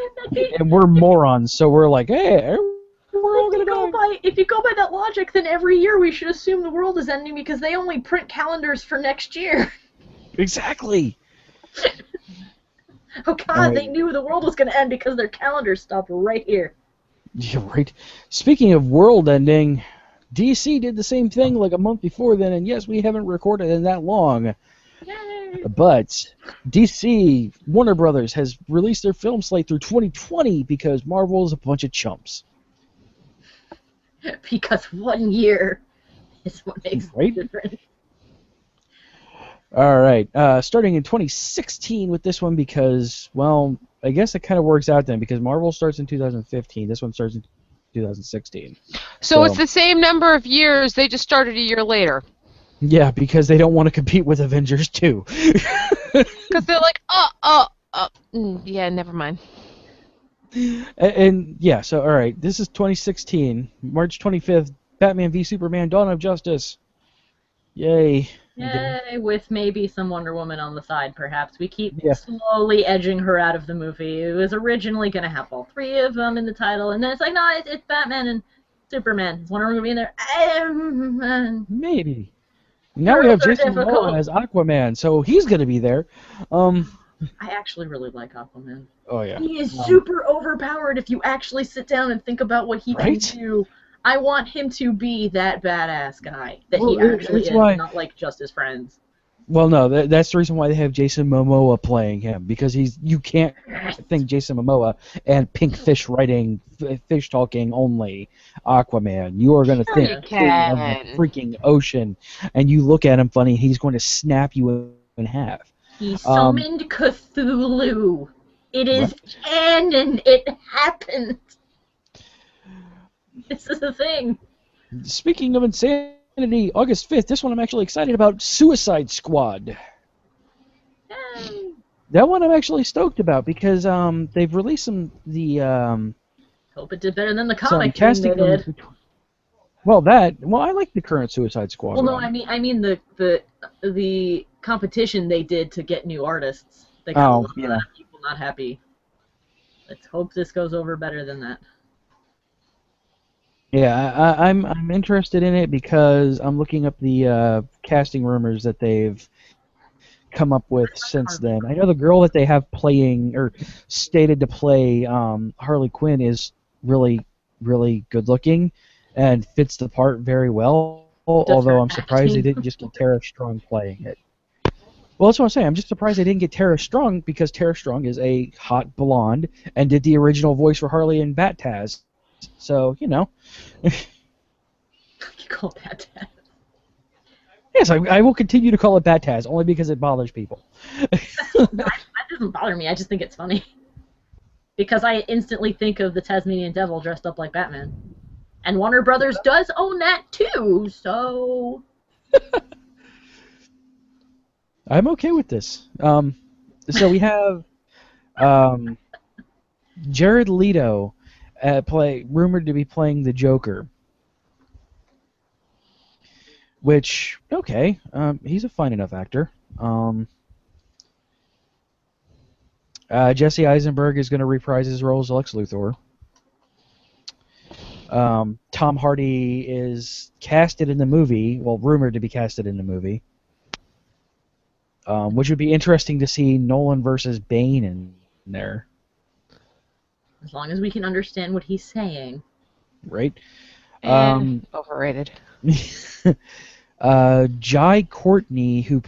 And we're morons, so we're like, hey, we're all gonna die. If you go by that logic, then every year we should assume the world is ending because they only print calendars for next year. Exactly. Oh god, they knew the world was going to end because their calendar stopped right here. Yeah, right. Speaking of world ending, DC did the same thing like a month before then, and yes, we haven't recorded in that long. Yay! But DC, Warner Brothers, has released their film slate through 2020 because Marvel is a bunch of chumps. Because 1 year is what makes Right? the difference. All right, starting in 2016 with this one because, well, I guess it kind of works out then because Marvel starts in 2015. This one starts in 2016. So it's the same number of years, they just started a year later. Yeah, because they don't want to compete with Avengers 2. Because they're like, yeah, never mind. And yeah, so all right, this is 2016, March 25th, Batman v Superman: Dawn of Justice. Yay! Yay, with maybe some Wonder Woman on the side, perhaps. We keep Yeah. slowly edging her out of the movie. It was originally going to have all three of them in the title, and then it's like, no, it's Batman and Superman. Is Wonder Woman going to be in there? Maybe. Now we have Jason Momoa as Aquaman, so he's gonna be there. I actually really like Aquaman. Oh yeah. He is super overpowered if you actually sit down and think about what he can do. I want him to be that badass guy that he actually is, not like just his friends. Well, no, that's the reason why they have Jason Momoa playing him, because you can't think Jason Momoa and Pink Fish writing, fish talking only Aquaman. You are going to Sure think you King of the can. freaking ocean, and you look at him funny, he's going to snap you in half. He summoned Cthulhu. It is canon. It happened. This is the thing. Speaking of insanity, August 5th, this one I'm actually excited about, Suicide Squad. Yay. That one I'm actually stoked about because they've released some Hope it did better than the some comic thing casting they rumors. did. Well, I like the current Suicide Squad. Well, no, one. I mean the competition they did to get new artists. They got a lot of people not happy. Let's hope this goes over better than that. Yeah, I'm interested in it because I'm looking up the casting rumors that they've come up with since then. I know the girl that they have playing or stated to play Harley Quinn is really, really good looking and fits the part very well. Although I'm surprised they didn't just get Tara Strong playing it. Well, that's what I'm saying. I'm just surprised they didn't get Tara Strong because Tara Strong is a hot blonde and did the original voice for Harley in Bat-Taz. So, you know. You call that Taz? Yes, I will continue to call it Bat-Taz, only because it bothers people. That doesn't bother me. I just think it's funny. Because I instantly think of the Tasmanian Devil dressed up like Batman. And Warner Brothers does own that too, so... I'm okay with this. So we have Jared Leto rumored to be playing the Joker. Which, okay, he's a fine enough actor. Jesse Eisenberg is going to reprise his role as Lex Luthor. Tom Hardy is casted in the movie, well, rumored to be casted in the movie. Which would be interesting to see Nolan versus Bane in there. As long as we can understand what he's saying. Right? Overrated. Jai Courtney, who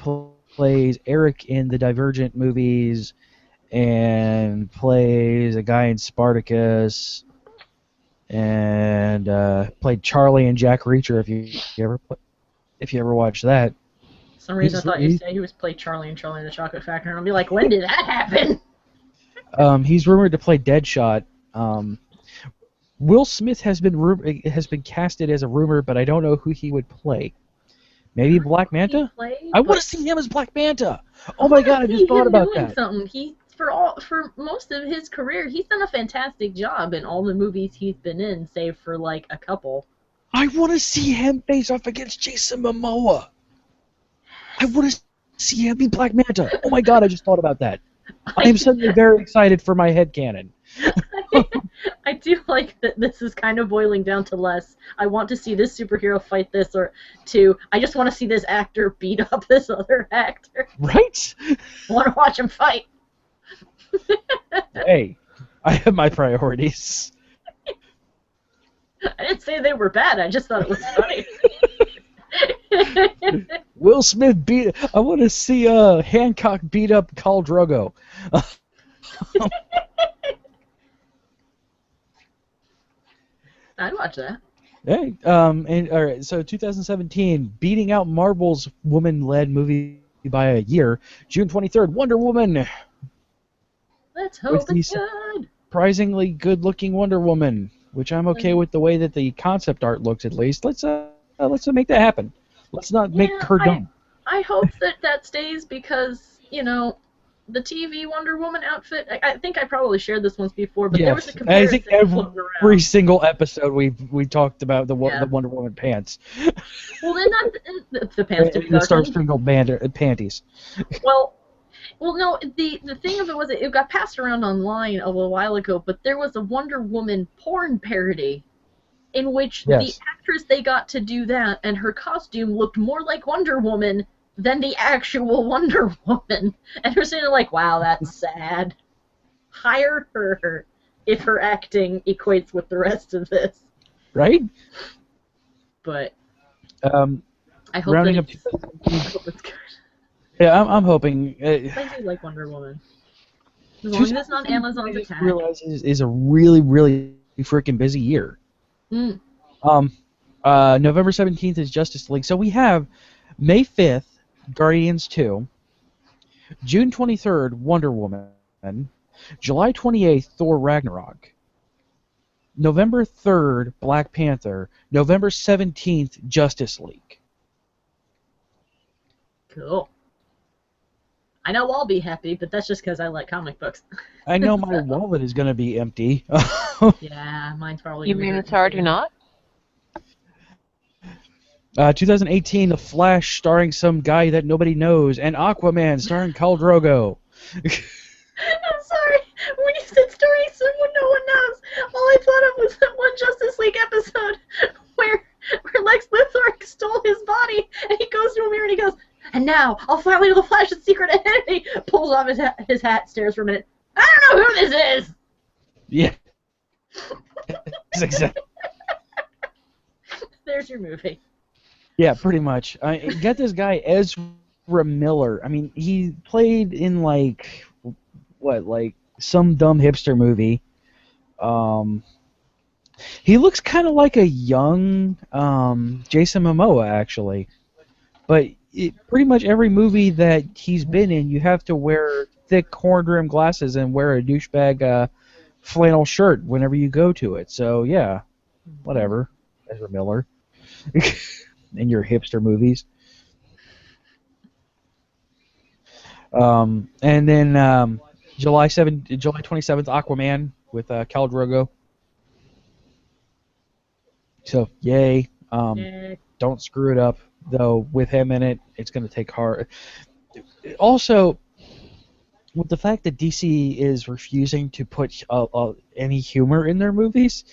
plays Eric in the Divergent movies and plays a guy in Spartacus and played Charlie in Jack Reacher. If you ever watched that. For some reason I thought you'd say he was played Charlie and Charlie in the Chocolate Factory, and I'll be like, when did that happen? He's rumored to play Deadshot. Will Smith has been casted as a rumor, but I don't know who he would play. Maybe Black Manta? I want to see him as Black Manta. Oh my God! I just thought about that. Something. For most of his career, he's done a fantastic job in all the movies he's been in, save for like a couple. I want to see him face off against Jason Momoa. I want to see him be Black Manta. Oh my God! I just thought about that. I am suddenly very excited for my headcanon. I do like that this is kind of boiling down to less. I want to see this superhero fight this, or to I just want to see this actor beat up this other actor. Right? I want to watch him fight. Hey, I have my priorities. I didn't say they were bad. I just thought it was funny. Will Smith I want to see Hancock beat up Khal Drogo. I'd watch that. Hey, all right. So 2017, beating out Marvel's woman-led movie by a year. June 23rd, Wonder Woman. Let's hope it's good. Surprisingly good-looking Wonder Woman, which I'm okay with the way that the concept art looks. At least let's make that happen. Let's not make her dumb. I hope that stays because the TV Wonder Woman outfit. I think I probably shared this once before, but there was a comparison. I think every single episode we talked about the Wonder Woman pants. Well, then not the pants to be the Star Spangled panties. Well, no. The thing of it was it got passed around online a little while ago, but there was a Wonder Woman porn parody in which the actress they got to do that and her costume looked more like Wonder Woman than the actual Wonder Woman. And we're sitting like, wow, that's sad. Hire her if her acting equates with the rest of this. Right? But I hope rounding it's good. Yeah, I'm hoping. I do like Wonder Woman. As long as it's not Amazon's I just attack. realized is a really, really freaking busy year. Mm. November 17th is Justice League. So we have May 5th, Guardians 2. June 23rd, Wonder Woman. July 28th, Thor Ragnarok. November 3rd, Black Panther. November 17th, Justice League. Cool. I know I'll be happy, but that's just because I like comic books. I know my wallet is going to be empty. Yeah, mine's probably. You gonna be mean it's hurting already too. not? 2018, The Flash, starring some guy that nobody knows, and Aquaman, starring Khal Drogo. I'm sorry. When you said starring someone no one knows, all I thought of was that one Justice League episode where Lex Luthor stole his body, and he goes to a mirror and he goes, "And now I'll finally know the Flash's secret identity." Pulls off his hat, stares for a minute. I don't know who this is. Yeah. That's exactly. There's your movie. Yeah, pretty much. Get this guy Ezra Miller. I mean, he played in like some dumb hipster movie. He looks kind of like a young Jason Momoa, actually. But pretty much every movie that he's been in, you have to wear thick horn-rimmed glasses and wear a douchebag flannel shirt whenever you go to it. So yeah, whatever, Ezra Miller. In your hipster movies. And then July 27th, Aquaman with Khal Drogo. So yay! Don't screw it up, though. With him in it, it's going to take hard. Also, with the fact that DC is refusing to put any humor in their movies,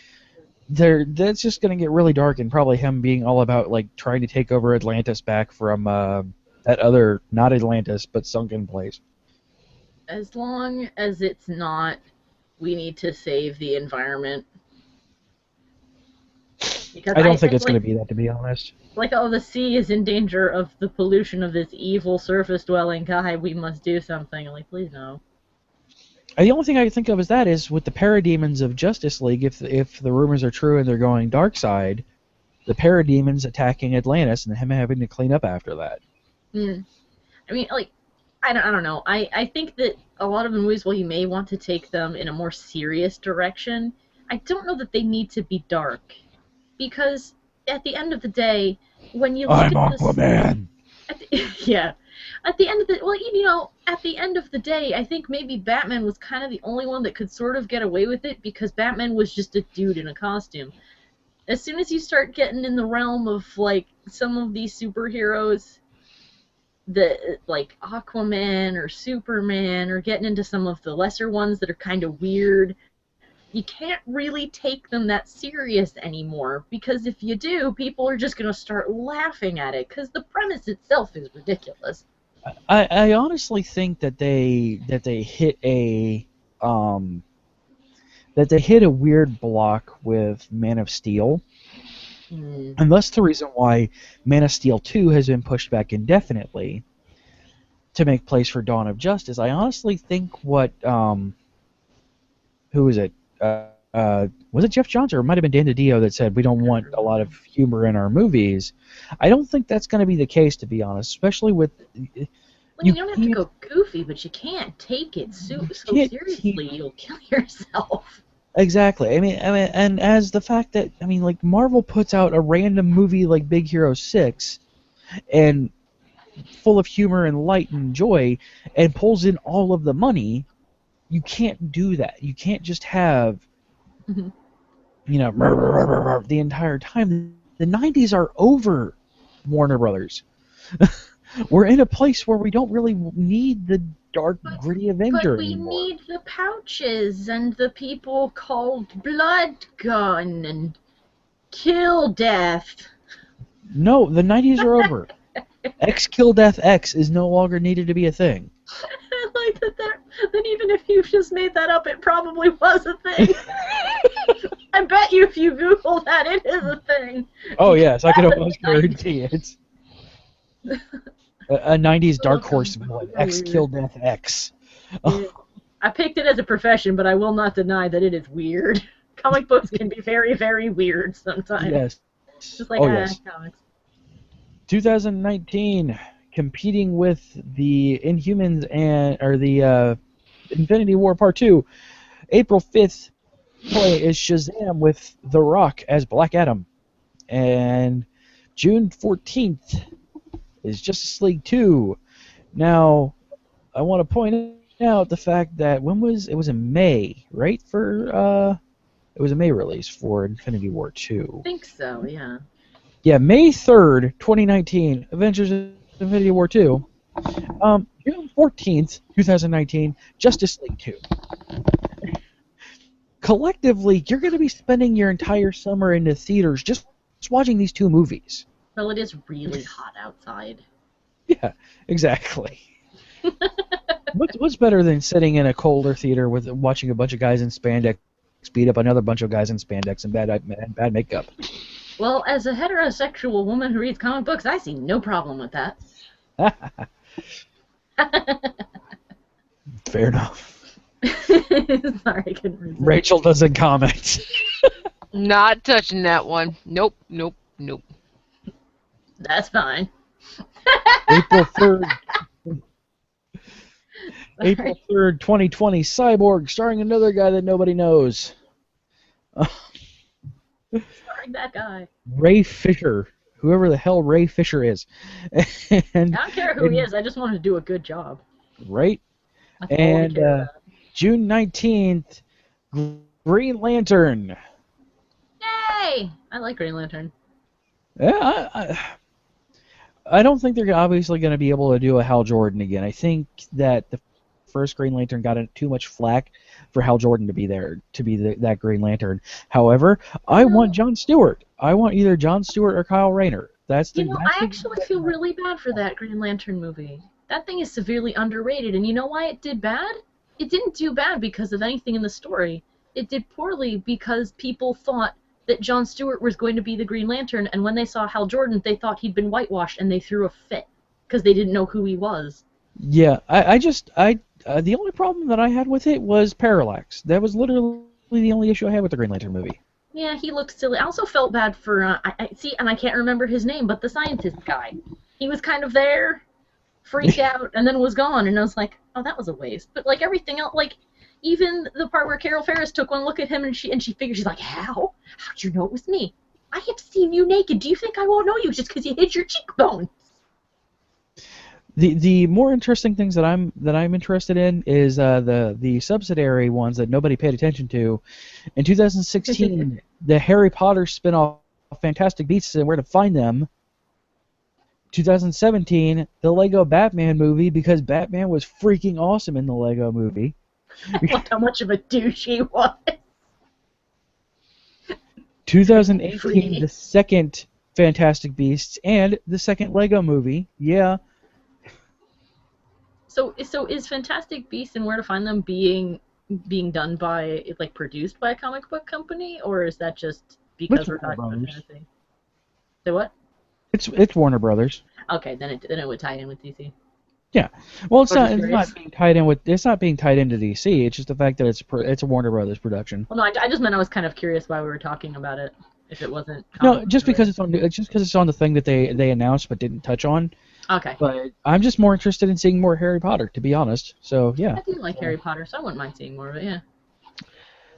that's just going to get really dark, and probably him being all about like trying to take over Atlantis back from that other, not Atlantis, but sunken place. As long as it's not, we need to save the environment. Because I don't think it's going to be that, to be honest. Like, oh, the sea is in danger of the pollution of this evil surface-dwelling guy. We must do something. I'm like, please no. The only thing I can think of is with the parademons of Justice League, if the rumors are true and they're going dark side, the parademons attacking Atlantis and him having to clean up after that. I mean, like, I don't know. I think that a lot of the movies, while you may want to take them in a more serious direction, I don't know that they need to be dark. Because at the end of the day, when you look I'm at Aquaman! Yeah. At the end of the day, I think maybe Batman was kind of the only one that could sort of get away with it, because Batman was just a dude in a costume. As soon as you start getting in the realm of like some of these superheroes, like Aquaman or Superman, or getting into some of the lesser ones that are kind of weird, you can't really take them that serious anymore, because if you do, people are just going to start laughing at it, because the premise itself is ridiculous. I honestly think that they hit a weird block with Man of Steel, and that's the reason why Man of Steel 2 has been pushed back indefinitely to make place for Dawn of Justice. I honestly think what who was it? Was it Jeff Johns, or it might have been Dan DiDio that said we don't want a lot of humor in our movies? I don't think that's going to be the case, to be honest, especially with... Well, you don't have to go goofy, but you can't take it so seriously. You'll kill yourself. Exactly. I mean, and as the fact that, like, Marvel puts out a random movie like Big Hero 6, and full of humor and light and joy, and pulls in all of the money... You can't do that. You can't just have, the entire time. The 90s are over, Warner Brothers. We're in a place where we don't really need the dark, gritty Avenger But we anymore. need the pouches and the people called Blood Gun and Kill Death. No, the 90s are over. X Kill Death X is no longer needed to be a thing. I like that even if you just made that up, it probably was a thing. I bet you if you Google that, it is a thing. Oh, yes, I can almost guarantee it. A 90s Dark Horse villain, X Kill Death X. Yeah. I picked it as a profession, but I will not deny that it is weird. Comic books can be very, very weird sometimes. Yes. Just like yes. comics. 2019, competing with the Inhumans or the Infinity War Part 2. April 5th play is Shazam with The Rock as Black Adam. And June 14th is Justice League 2. Now, I want to point out the fact that it was in May, right? It was a May release for Infinity War 2. I think so, yeah. Yeah, May 3rd, 2019, Avengers Infinity War 2. June 14th, 2019, Justice League 2. Collectively, you're going to be spending your entire summer in the theaters just watching these two movies. Well, it is really hot outside. Yeah, exactly. What's better than sitting in a colder theater with watching a bunch of guys in spandex beat up another bunch of guys in spandex and bad makeup? Well, as a heterosexual woman who reads comic books, I see no problem with that. Fair enough. Sorry, I couldn't resist. Rachel doesn't comment. Not touching that one. Nope. That's fine. April 3rd. April 3rd, 2020, Cyborg, starring another guy that nobody knows. Starring that guy. Ray Fisher. Whoever the hell Ray Fisher is. And, I don't care who he is, I just want him to do a good job. Right? That's all we And care about. June 19th, Green Lantern. Yay! I like Green Lantern. Yeah, I don't think they're obviously going to be able to do a Hal Jordan again. I think that the first Green Lantern got too much flack for Hal Jordan to be there, to be that Green Lantern. However, I want Jon Stewart. I want either Jon Stewart or Kyle Rayner. I actually feel really bad for that Green Lantern movie. That thing is severely underrated, and you know why it did bad? It didn't do bad because of anything in the story. It did poorly because people thought that Jon Stewart was going to be the Green Lantern, and when they saw Hal Jordan, they thought he'd been whitewashed, and they threw a fit because they didn't know who he was. Yeah, the only problem that I had with it was Parallax. That was literally the only issue I had with the Green Lantern movie. Yeah, he looked silly. I also felt bad for, I can't remember his name, but the scientist guy. He was kind of there, freaked out, and then was gone, and I was like, oh, that was a waste. But, like, everything else, like, even the part where Carol Ferris took one look at him and she figured, she's like, how? How'd you know it was me? I have seen you naked. Do you think I won't know you just because you hid your cheekbone? The more interesting things that I'm interested in is the subsidiary ones that nobody paid attention to. In 2016, the Harry Potter spin-off Fantastic Beasts and Where to Find Them. 2017, the Lego Batman movie, because Batman was freaking awesome in the Lego movie. Look how much of a douche he was. 2018, the second Fantastic Beasts and the second Lego movie. Yeah. So is Fantastic Beasts and Where to Find Them being done by, like, produced by a comic book company, or is that just because we're talking about fantasy? Say what? It's Warner Brothers. Okay, then it would tie in with DC. Yeah. Well, it's not being tied in with. It's not being tied into DC. It's just the fact that it's a Warner Brothers production. Well, no, I just meant I was kind of curious why we were talking about it. If it wasn't. No, just because it's on the thing that they announced but didn't touch on. Okay. But I'm just more interested in seeing more Harry Potter, to be honest. So yeah. I do like Harry Potter, so I wouldn't mind seeing more of it. Yeah.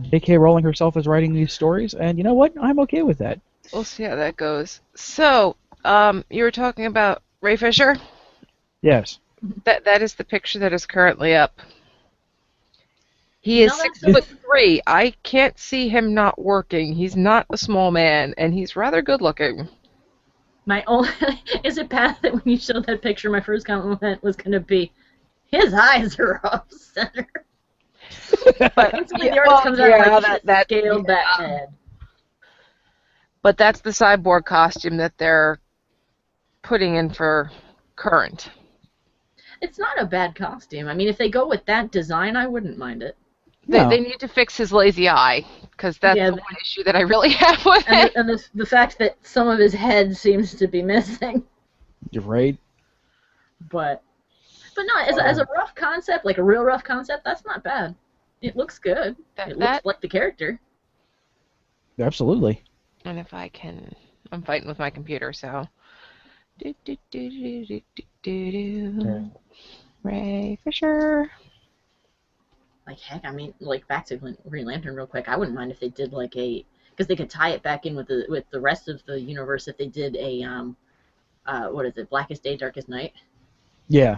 J.K. Rowling herself is writing these stories, and you know what? I'm okay with that. We'll see how that goes. So, you were talking about Ray Fisher? Yes. That is the picture that is currently up. He is 6'3". I can't see him not working. He's not a small man, and he's rather good looking. My only is it bad that when you showed that picture, my first comment was going to be, his eyes are off center. But the artist comes out that scaled that head. But that's the cyborg costume that they're putting in for current. It's not a bad costume. I mean, if they go with that design, I wouldn't mind it. They need to fix his lazy eye, because that's the one issue that I really have with it. And the fact that some of his head seems to be missing. You're right. But no, as a rough concept, like a real rough concept, that's not bad. It looks good. It looks like the character. Absolutely. And if I can, I'm fighting with my computer, so. Ray Fisher. Like heck, I mean, like back to Green Lantern real quick. I wouldn't mind if they did like because they could tie it back in with the rest of the universe if they did a what is it, Blackest Day, Darkest Night. Yeah.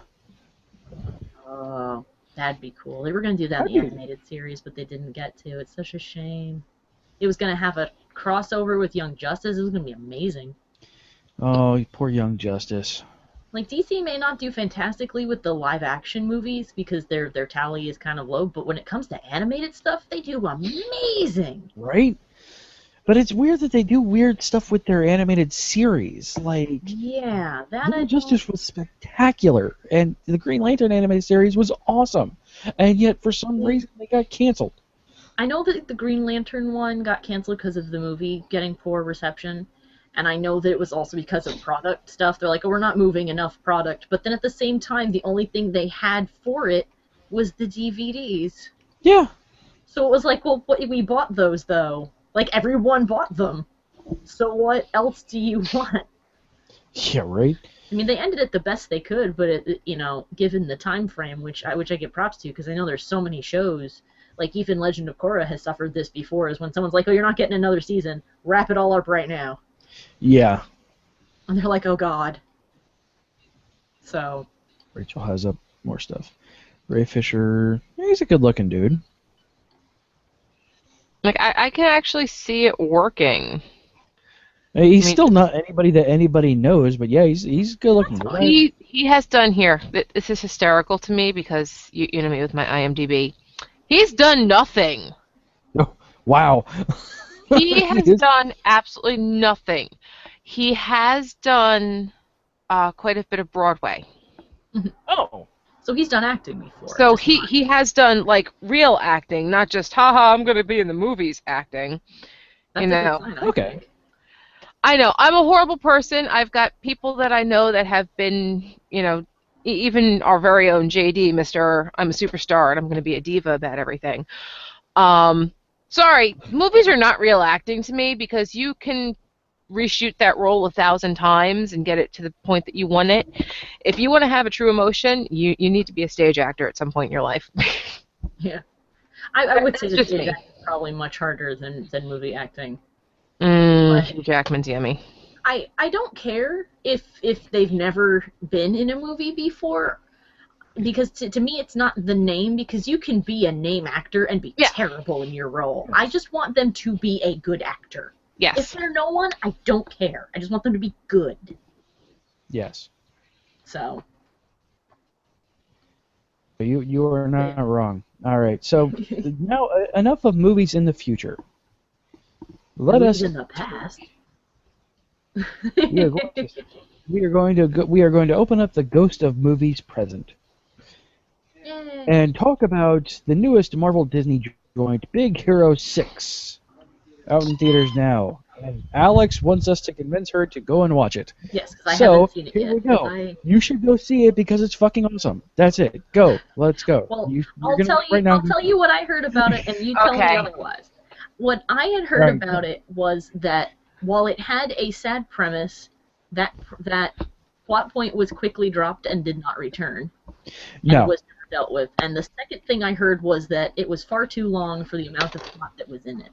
Oh, that'd be cool. They were gonna do that in the animated series, but they didn't get to. It's such a shame. It was gonna have a crossover with Young Justice. It was gonna be amazing. Oh, poor Young Justice. Like DC may not do fantastically with the live action movies because their tally is kind of low, but when it comes to animated stuff, they do amazing. Right? But it's weird that they do weird stuff with their animated series. Like, yeah, that Young Justice was spectacular, and the Green Lantern animated series was awesome, and yet for some reason they got canceled. I know that the Green Lantern one got canceled because of the movie getting poor reception, and I know that it was also because of product stuff. They're like, oh, we're not moving enough product, but then at the same time, the only thing they had for it was the DVDs. Yeah. So it was like, well, we bought those, though. Like, everyone bought them. So what else do you want? Yeah, right? I mean, they ended it the best they could, but, given the time frame, which I get props to, because I know there's so many shows. Like, even Legend of Korra has suffered this before, is when someone's like, oh, you're not getting another season. Wrap it all up right now. Yeah. And they're like, oh, God. So. Rachel has up more stuff. Ray Fisher, he's a good-looking dude. Like, I can actually see it working. He's still not anybody that anybody knows, but yeah, he's good looking. He has done here. This is hysterical to me because you know me with my IMDb. He's done nothing. Oh, wow. He has done absolutely nothing. He has done quite a bit of Broadway. Oh. So he's done acting before. So he has done like real acting, not just haha, I'm going to be in the movies acting. That's you know. A good sign, okay. I know. I'm a horrible person. I've got people that I know that have been, even our very own JD, Mr. I'm a superstar and I'm going to be a diva about everything. Sorry, movies are not real acting to me because you can reshoot that role 1,000 times and get it to the point that you want it. If you want to have a true emotion, you need to be a stage actor at some point in your life. Yeah. I would say that stage acting is probably much harder than movie acting. Hugh Jackman's yummy. I don't care if they've never been in a movie before, because to me it's not the name, because you can be a name actor and be terrible in your role. I just want them to be a good actor. Yes. If they're no one, I don't care. I just want them to be good. Yes. So. You are not wrong. All right. So now enough of movies in the future. Let us in the past. we are going to open up the ghost of movies present. Yay. And talk about the newest Marvel Disney joint, Big Hero 6, out in theaters now. And Alex wants us to convince her to go and watch it. Yes, because I haven't seen it yet. Here we go. You should go see it because it's fucking awesome. That's it. Go. Let's go. Well, I'll tell you what I heard about it, and you tell me otherwise. What I had heard about it was that while it had a sad premise, that plot point was quickly dropped and did not return. And was never dealt with. And the second thing I heard was that it was far too long for the amount of plot that was in it.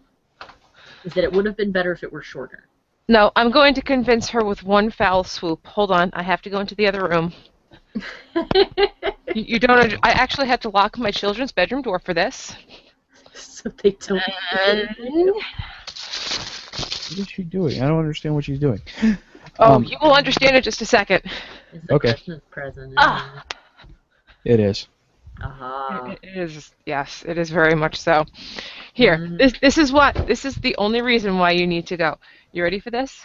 Is that it would have been better if it were shorter. No, I'm going to convince her with one foul swoop. Hold on, I have to go into the other room. You don't. I actually had to lock my children's bedroom door for this. So they don't. What is she doing? I don't understand what she's doing. Oh, you will understand in just a second. It's a Christmas present. It is. Uh-huh. It is. Yes, it is very much so. Here, this is the only reason why you need to go. You ready for this?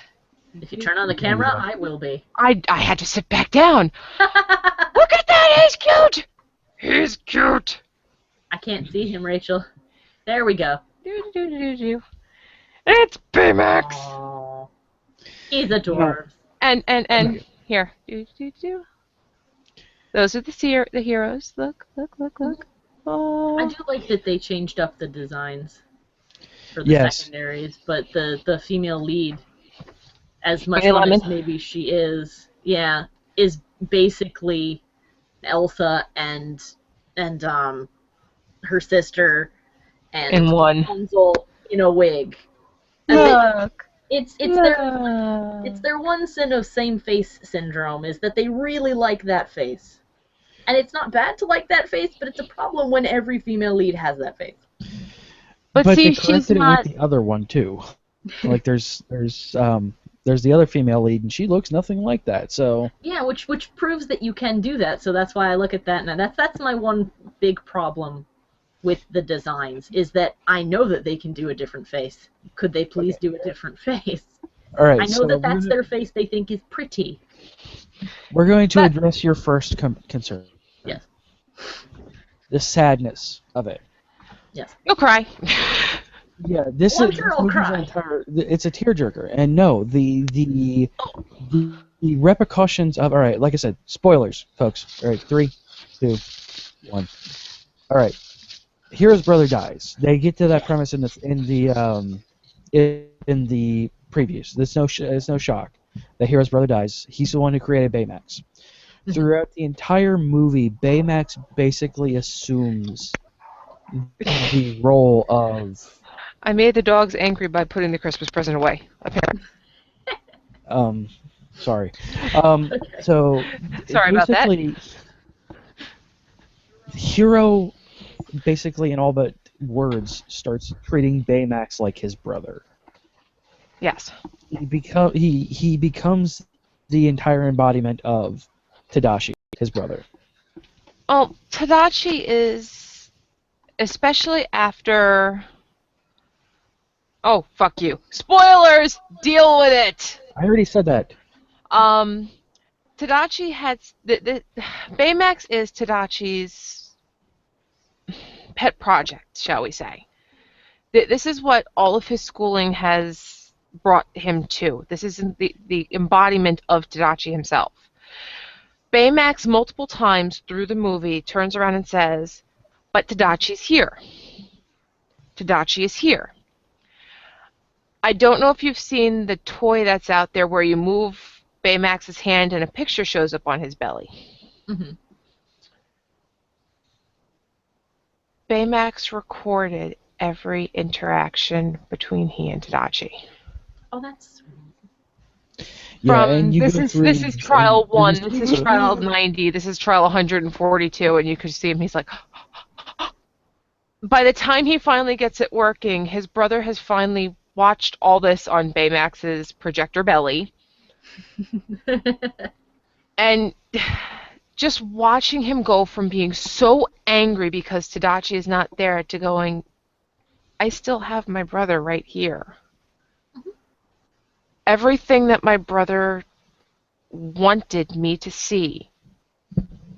If you turn on the camera, I will be. I had to sit back down. Look at that! He's cute. He's cute. I can't see him, Rachel. There we go. It's Baymax. Aww. He's a dwarf. And here. Those are the heroes. Look. Oh. I do like that they changed up the designs for the Yes. secondaries, but the female lead, as much Hey, fun as Lemon. maybe she is basically Elsa and her sister and In one. Rapunzel in a wig. And Look. it's their one sin of same face syndrome is that they really like that face. And it's not bad to like that face, but it's a problem when every female lead has that face. But But see, they she's corrected it not. with the other one too. Like there's the other female lead, and she looks nothing like that. So Yeah, which proves that you can do that. So that's why I look at that, and that's my one big problem with the designs is that I know that they can do a different face. Could they please do a different face? all right, I know so that that's their face they think is pretty. we're going to But- address your first concern. Yes. The sadness of it. You'll cry. Yeah, this Well, I'm is sure this I'll movie's cry. it's a tearjerker, and no, the repercussions of all right, like I said, spoilers, folks. All right, 3, 2, 1. All right, Hero's brother dies. They get to that premise in the previews. It's no shock that Hero's brother dies. He's the one who created Baymax. Throughout the entire movie, Baymax basically assumes the role of I made the dogs angry by putting the Christmas present away. Apparently. sorry. So Sorry about that. basically, Hero basically in all but words starts treating Baymax like his brother. Yes. He becomes the entire embodiment of Tadashi, his brother. Well, Tadashi is, especially after. Oh, fuck you. Spoilers! Deal with it! I already said that. Tadashi had. Baymax is Tadachi's pet project, shall we say. This is what all of his schooling has brought him to. This is the embodiment of Tadashi himself. Baymax, multiple times through the movie, turns around and says, but Tadachi's here. Tadachi is here. I don't know if you've seen the toy that's out there where you move Baymax's hand and a picture shows up on his belly. Mm-hmm. Baymax recorded every interaction between he and Tadachi. Oh, that's Yeah, From and you this go is through this is trial and 1, there's- this is trial 90, this is trial 142, and you can see him. He's like. By the time he finally gets it working, his brother has finally watched all this on Baymax's projector belly, and just watching him go from being so angry because Tadachi is not there to going, I still have my brother right here. Everything that my brother wanted me to see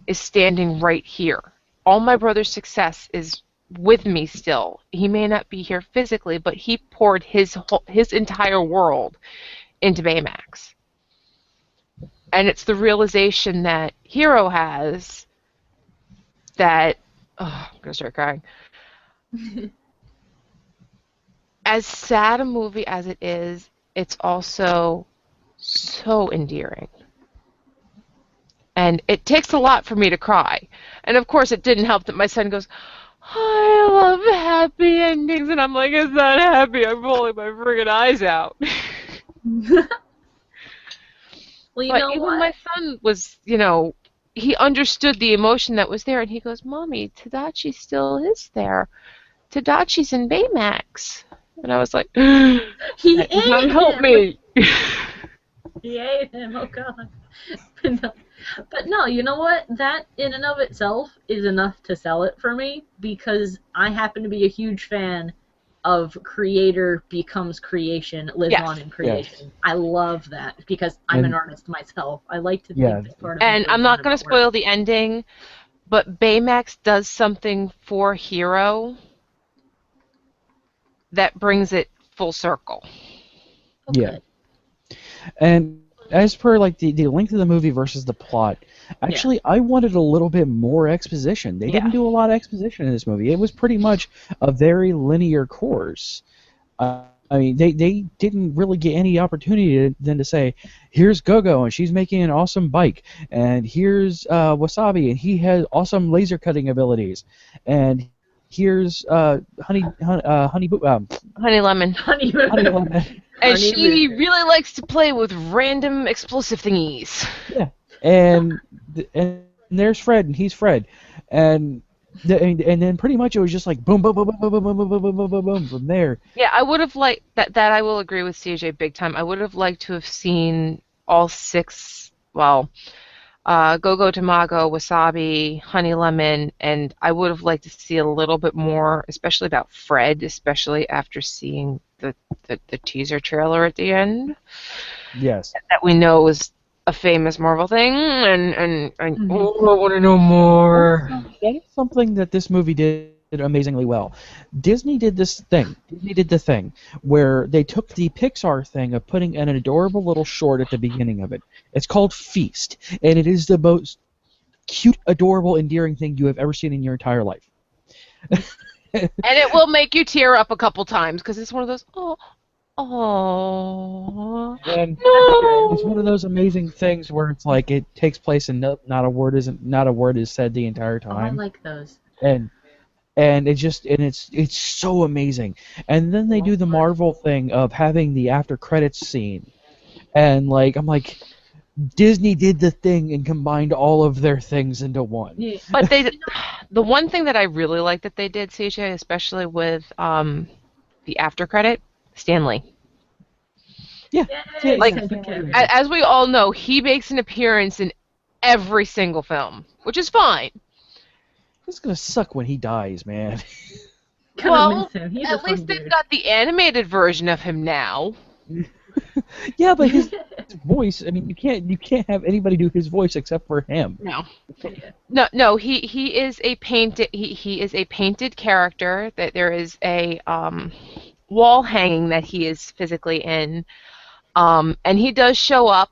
is standing right here. All my brother's success is with me still. He may not be here physically, but he poured his entire world into Baymax. And it's the realization that Hero has that... Oh, I'm going to start crying. As sad a movie as it is, it's also so endearing. And it takes a lot for me to cry. And of course it didn't help that my son goes, I love happy endings, and I'm like, it's not happy, I'm rolling my friggin' eyes out. Well, you But know even what? my son was, he understood the emotion that was there, and he goes, Mommy, Tadachi still is there. Tadachi's in Baymax. And I was like, He that ate does not him. help me. He ate him. Oh God. But no, you know what? That in and of itself is enough to sell it for me because I happen to be a huge fan of creator becomes creation, lives Yes. on in creation. I love that because I'm an And- artist myself. I like to Yeah. think that part of And me I'm goes not on going to about spoil work. the ending, but Baymax does something for Hero that brings it full circle. Okay. Yeah. And as per like the length of the movie versus the plot, Actually, I wanted a little bit more exposition. They didn't do a lot of exposition in this movie. It was pretty much a very linear course. I mean, they didn't really get any opportunity than to say, here's Gogo, and she's making an awesome bike, and here's Wasabi, and he has awesome laser cutting abilities, and here's Honey Lemon. Honey Lemon. And she really likes to play with random explosive thingies. Yeah, and there's Fred, and he's Fred, and then pretty much it was just like boom, boom, boom, boom, boom, boom, boom, boom, boom, boom, boom from there. Yeah, I would have liked that. I will agree with CJ big time. I would have liked to have seen all 6. Well, Gogo Tamago, Wasabi, Honey Lemon, and I would have liked to see a little bit more, especially about Fred, especially after seeing the teaser trailer at the end. Yes. That we know was a famous Marvel thing, and I want to know more. That is something that this movie did amazingly well. Disney did the thing where they took the Pixar thing of putting an adorable little short at the beginning of it. It's called Feast, and it is the most cute, adorable, endearing thing you have ever seen in your entire life. And it will make you tear up a couple times because it's one of those And no. it's one of those amazing things where it's like it takes place and not a word is said the entire time. Oh, I like those. And it's so amazing. And then they do the Marvel thing of having the after credits scene. And like I'm like, Disney did the thing and combined all of their things into one. Yeah. But the one thing that I really like that they did, CJ, especially with the after credit, Stan Lee. Yeah. Yay, Like, Stan. as we all know, he makes an appearance in every single film, which is fine. It's gonna suck when he dies, man. Kinda Well, miss him. He's a at fun least they've dude. got the animated version of him now. Yeah, but his voice. I mean, you can't have anybody do his voice except for him. No. He is a painted. He is a painted character. That there is a wall hanging that he is physically in, and he does show up,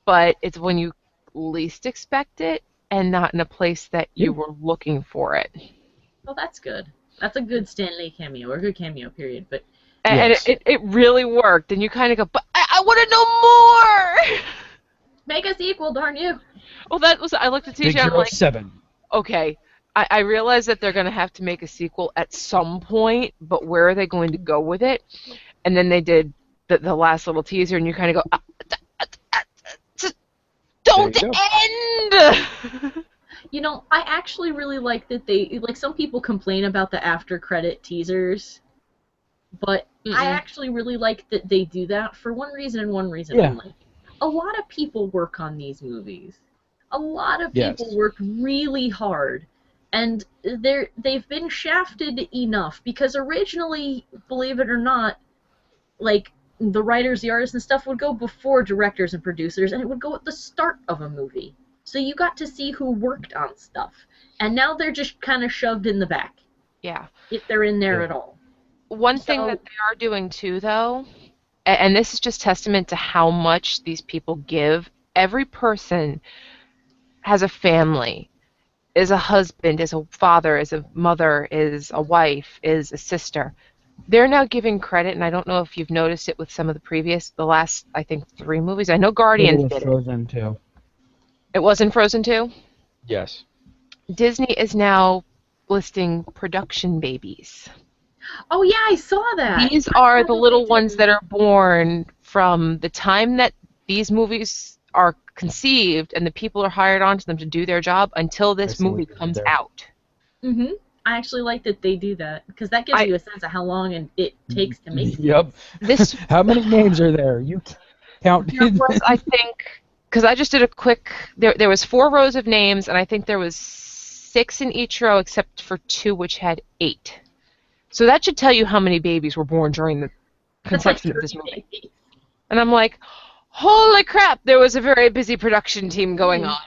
but it's when you least expect it, and not in a place that you were looking for it. Well, that's good. That's a good Stan Lee cameo, or a good cameo, period. But And Yes. it really worked, and you kind of go, but I want to know more! make a sequel, darn you. Well, I looked at Big TJ, I'm Hero like, 7. okay, I realize that they're going to have to make a sequel at some point, but where are they going to go with it? And then they did the last little teaser, and you kind of go, don't There end! You know, I actually really like that they, like, some people complain about the after credit teasers, but I actually really like that they do that for one reason and one reason only. A lot of people work on these movies. A lot of people work really hard, and they've been shafted enough because originally, believe it or not, like, the writers, the artists, and stuff would go before directors and producers, and it would go at the start of a movie. So you got to see who worked on stuff. And now they're just kind of shoved in the back. Yeah. If they're in there at all. One thing that they are doing too, though, and this is just testament to how much these people give, every person has a family, is a husband, is a father, is a mother, is a wife, is a sister. They're now giving credit, and I don't know if you've noticed it with some of the last, I think, 3 movies. I know Guardians did it. Frozen 2. It was in Frozen 2? Yes. Disney is now listing production babies. Oh, yeah, I saw that. These are the little ones that are born from the time that these movies are conceived and the people are hired onto them to do their job until this movie comes out. Mm-hmm. I actually like that they do that, because that gives you a sense of how long it takes to make. Yep. This How many names are there? You counted. there was, I think, because I just did a quick, there was 4 rows of names, and I think there was 6 in each row except for 2 which had 8. So that should tell you how many babies were born during the conception of this movie. And I'm like, holy crap, there was a very busy production team going on.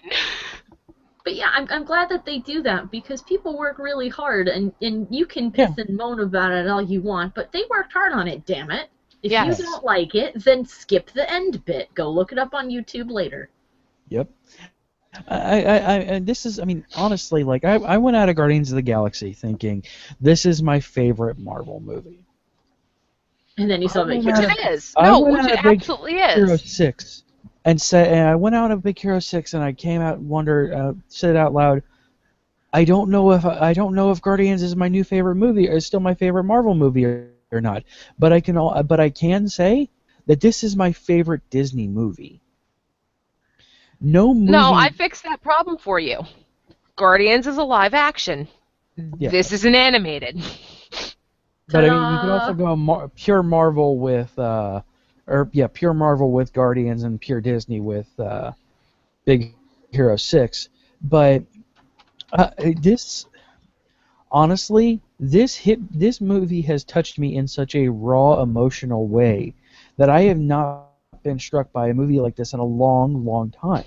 But yeah, I'm glad that they do that, because people work really hard, and you can piss and moan about it all you want, but they worked hard on it, damn it. If you don't like it, then skip the end bit. Go look it up on YouTube later. Yep. And this is, I mean, honestly, like I went out of Guardians of the Galaxy thinking this is my favorite Marvel movie. And then you saw Big Which Hero. It is. I No, went which out it of Big absolutely Hero is. 6 and I went out of Big Hero 6 and I came out and wondered, said out loud, I don't know if Guardians is my new favorite movie or is still my favorite Marvel movie or not. But I can say that this is my favorite Disney movie. No movie. No, I fixed that problem for you. Guardians is a live action. Yeah. This is an animated. But I mean, you can also go pure Marvel with, pure Marvel with Guardians and pure Disney with Big Hero 6. But honestly, this movie has touched me in such a raw, emotional way that I have not been struck by a movie like this in a long, long time.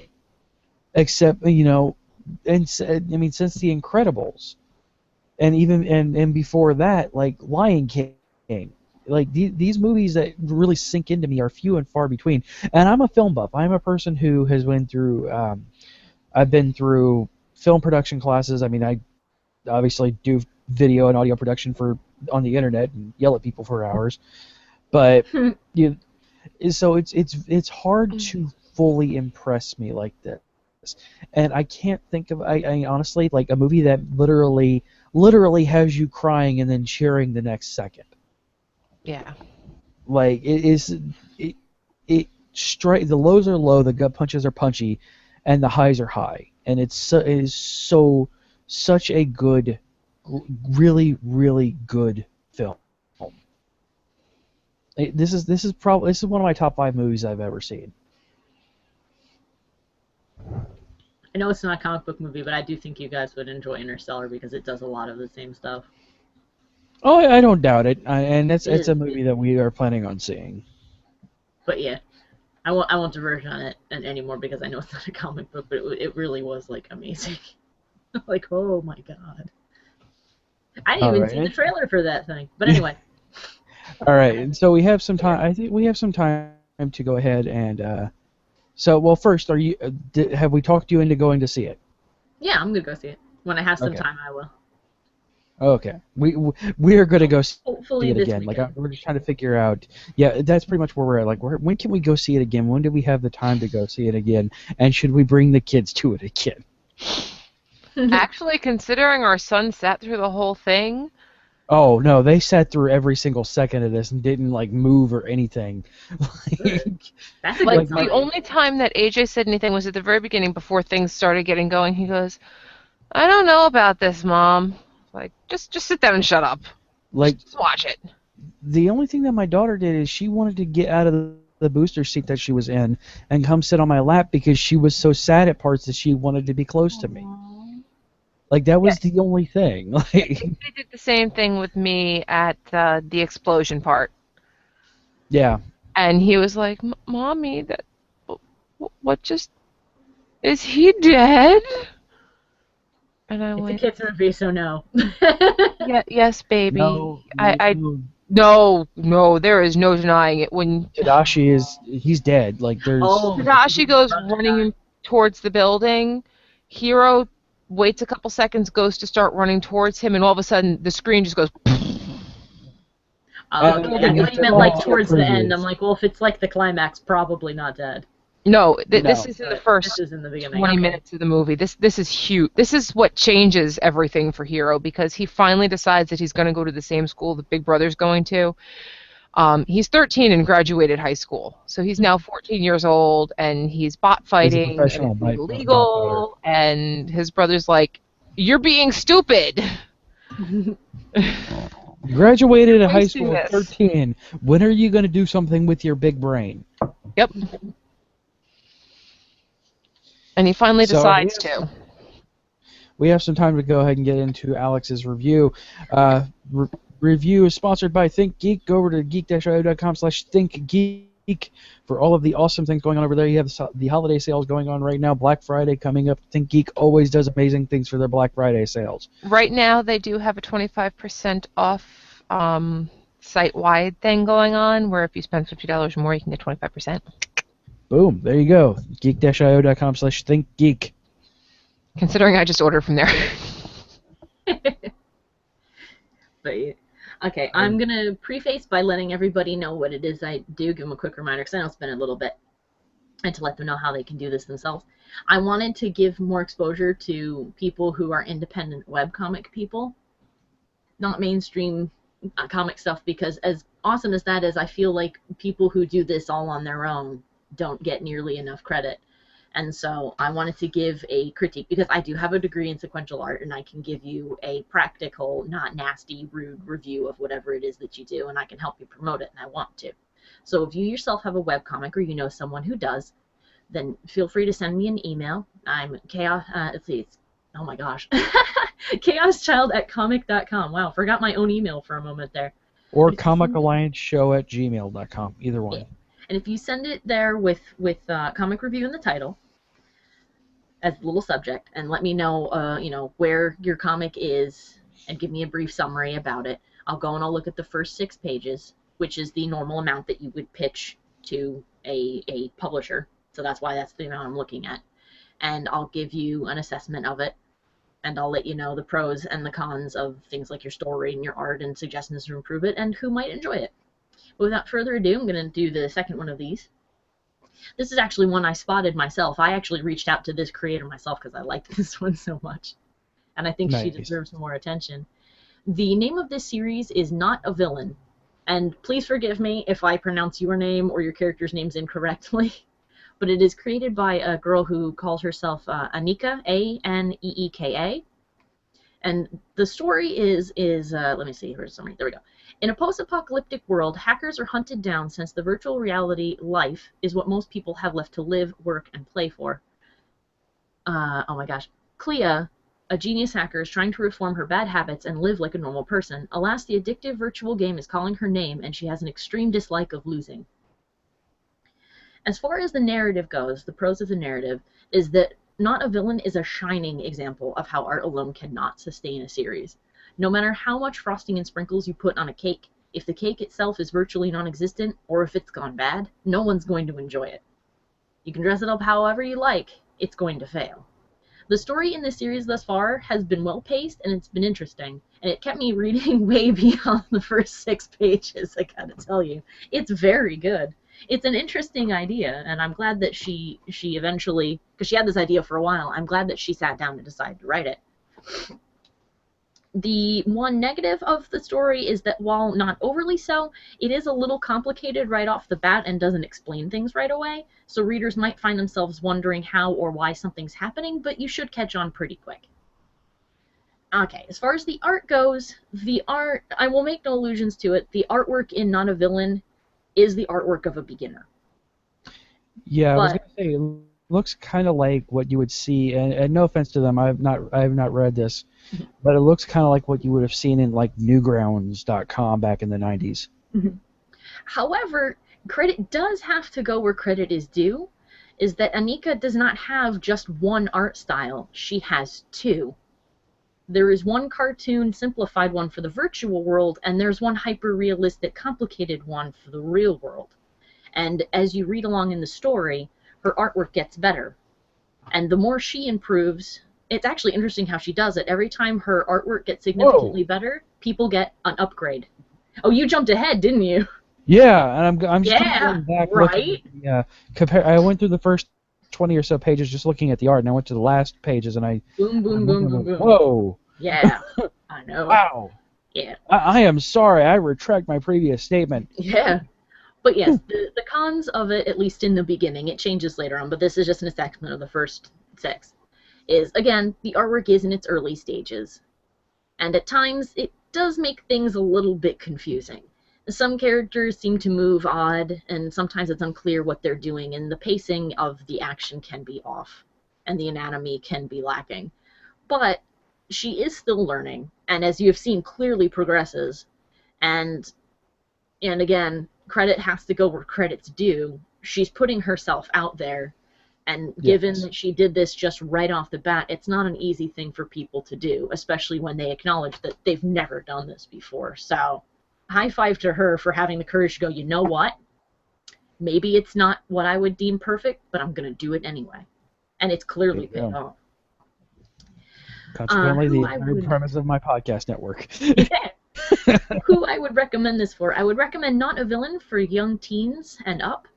Except, since The Incredibles. And even and before that, like Lion King, like these movies that really sink into me are few and far between. And I'm a film buff. I'm a person who has went through. I've been through film production classes. I mean, I obviously do video and audio production on the internet and yell at people for hours. But so it's hard to fully impress me like this. And I can't think of I honestly like a movie that literally has you crying and then cheering the next second. Yeah. Like the lows are low, the gut punches are punchy, and the highs are high, and it is such a good, really really good film. This is one of my top 5 movies I've ever seen. I know it's not a comic book movie, but I do think you guys would enjoy Interstellar because it does a lot of the same stuff. Oh, I don't doubt it, and it's a movie that we are planning on seeing. But yeah, I won't diverge on it anymore because I know it's not a comic book, but it really was like amazing. Like, oh my god, I didn't even see the trailer for that thing. But anyway. All right, and so we have some time. I think we have some time to go ahead and. So, first, have we talked you into going to see it? Yeah, I'm gonna go see it when I have some time. I will. Okay, we are gonna go see Hopefully it again. Weekend. We're just trying to figure out. Yeah, that's pretty much where we're at. Like, when can we go see it again? When do we have the time to go see it again? And should we bring the kids to it again? Actually, considering our son sat through the whole thing. Oh no, they sat through every single second of this and didn't move or anything. That's the only time that AJ said anything was at the very beginning before things started getting going. He goes, "I don't know about this, Mom." Like, just sit down and shut up. Just watch it. The only thing that my daughter did is she wanted to get out of the booster seat that she was in and come sit on my lap because she was so sad at parts that she wanted to be close to me. Like, that was the only thing. They did the same thing with me at the explosion part. Yeah. And he was like, "Mommy, what just... Is he dead?" And I went... It's a kid's movie, so no. Yeah, yes, baby. No, No, there is no denying it. When Tadashi he's dead. Like, there's... Tadashi goes running towards the building, Hiro waits a couple seconds, goes to start running towards him, and all of a sudden the screen just goes... I thought you meant towards the end. I'm like, well, if it's like the climax, probably not dead. No, this is in the first this is in the beginning. 20 minutes of the movie. This is huge. This is what changes everything for Hiro because he finally decides that he's going to go to the same school that Big Brother's going to. He's 13 and graduated high school, so he's now 14 years old, and he's bot fighting, and it's illegal, and his brother's like, "You're being stupid." Graduated at high school at 13. When are you going to do something with your big brain? Yep. And he finally decides to. We have some time to go ahead and get into Alex's review. Review is sponsored by ThinkGeek. Go over to geek-io.com/thinkgeek for all of the awesome things going on over there. You have the holiday sales going on right now. Black Friday coming up. ThinkGeek always does amazing things for their Black Friday sales. Right now, they do have a 25% off site-wide thing going on, where if you spend $50 more, you can get 25%. Boom. There you go. geek-io.com/thinkgeek. Considering I just ordered from there. But yeah. Okay, I'm gonna preface by letting everybody know what it is I do. Give them a quick reminder because I know it's been a little bit, and to let them know how they can do this themselves. I wanted to give more exposure to people who are independent webcomic people, not mainstream comic stuff, because as awesome as that is, I feel like people who do this all on their own don't get nearly enough credit. And so I wanted to give a critique, because I do have a degree in sequential art, and I can give you a practical, not nasty, rude review of whatever it is that you do, and I can help you promote it, and I want to. So if you yourself have a webcomic, or you know someone who does, then feel free to send me an email. I'm chaos. Oh my gosh, chaoscheld@comic.com. Wow, forgot my own email for a moment there. Or comicallianceshow@gmail.com. Either one. Yeah. And if you send it there with comic review in the title as the little subject, and let me know, where your comic is, and give me a brief summary about it, I'll go and I'll look at the first 6 pages, which is the normal amount that you would pitch to a publisher. So that's why that's the amount I'm looking at. And I'll give you an assessment of it, and I'll let you know the pros and the cons of things like your story and your art and suggestions to improve it and who might enjoy it. Without further ado, I'm going to do the second one of these. This is actually one I spotted myself. I actually reached out to this creator myself because I liked this one so much. And I think she deserves more attention. The name of this series is Not a Villain. And please forgive me if I pronounce your name or your character's names incorrectly. But it is created by a girl who calls herself Aneeka, Aneeka. And the story is let me see, here's a summary. There we go. In a post-apocalyptic world, hackers are hunted down since the virtual reality life is what most people have left to live, work, and play for. Oh my gosh. Clea, a genius hacker, is trying to reform her bad habits and live like a normal person. Alas, the addictive virtual game is calling her name, and she has an extreme dislike of losing. As far as the narrative goes, the pros of the narrative is that Not a Villain is a shining example of how art alone cannot sustain a series. No matter how much frosting and sprinkles you put on a cake, if the cake itself is virtually non-existent, or if it's gone bad, no one's going to enjoy it. You can dress it up however you like, it's going to fail. The story in this series thus far has been well-paced, and it's been interesting, and it kept me reading way beyond the first 6 pages, I gotta tell you. It's very good. It's an interesting idea, and I'm glad that she eventually, because she had this idea for a while, I'm glad that she sat down and decided to write it. The one negative of the story is that while not overly so, it is a little complicated right off the bat and doesn't explain things right away, so readers might find themselves wondering how or why something's happening, but you should catch on pretty quick. Okay, as far as the art goes, the art, I will make no allusions to it, the artwork in Not a Villain is the artwork of a beginner. Yeah, I was going to say, it looks kind of like what you would see, and no offense to them, I have not read this, but it looks kind of like what you would have seen in like Newgrounds.com back in the 90s. However, credit does have to go where credit is due, is that Aneeka does not have just one art style, she has 2. There is one cartoon, simplified one for the virtual world, and there's one hyper-realistic, complicated one for the real world. And as you read along in the story, her artwork gets better. And the more she improves, it's actually interesting how she does it. Every time her artwork gets significantly better, people get an upgrade. Oh, you jumped ahead, didn't you? Yeah, and I'm just going back. Right? Yeah, I went through the first 20 or so pages just looking at the art, and I went to the last pages, and I... Boom, boom, boom, boom, boom. Whoa! Yeah, I know. Wow. Yeah. I am sorry. I retract my previous statement. Yeah. But yes, the cons of it, at least in the beginning, it changes later on, but this is just an assessment of the first 6, is, again, the artwork is in its early stages. And at times, it does make things a little bit confusing. Some characters seem to move odd, and sometimes it's unclear what they're doing, and the pacing of the action can be off, and the anatomy can be lacking. But she is still learning, and as you have seen, clearly progresses. And again, credit has to go where credit's due. She's putting herself out there, and given that she did this just right off the bat, it's not an easy thing for people to do, especially when they acknowledge that they've never done this before. So, high five to her for having the courage to go, you know what? Maybe it's not what I would deem perfect, but I'm going to do it anyway. And it's clearly paid off. Consequently, the who I entire would premise of my podcast network. yeah, who I would recommend this for. I would recommend Not a Villain for young teens and up.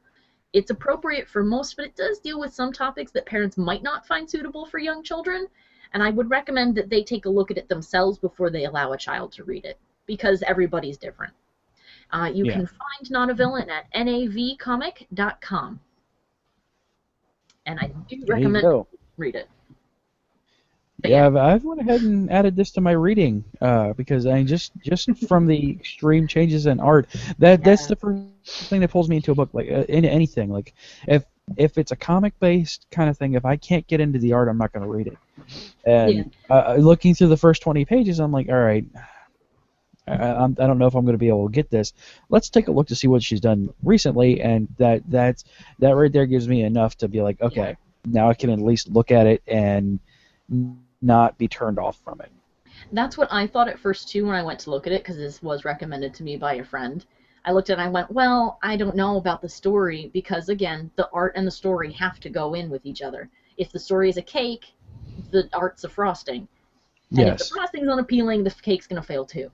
It's appropriate for most, but it does deal with some topics that parents might not find suitable for young children, and I would recommend that they take a look at it themselves before they allow a child to read it, because everybody's different. You Yeah. can find Not a Villain at navcomic.com, and I do There you recommend go. read it. But Yeah, I've went ahead and added this to my reading because I just from the extreme changes in art, that's the first thing that pulls me into a book, like into anything. Like if it's a comic based kind of thing, if I can't get into the art, I'm not going to read it. And looking through the first 20 pages, I'm like, all right, I don't know if I'm going to be able to get this. Let's take a look to see what she's done recently, and that right there gives me enough to be like, okay, now I can at least look at it and not be turned off from it. That's what I thought at first too when I went to look at it, because this was recommended to me by a friend. I looked at it and I went, well, I don't know about the story, because again, the art and the story have to go in with each other. If the story is a cake, the art's a frosting. And if the frosting's unappealing, the cake's going to fail too.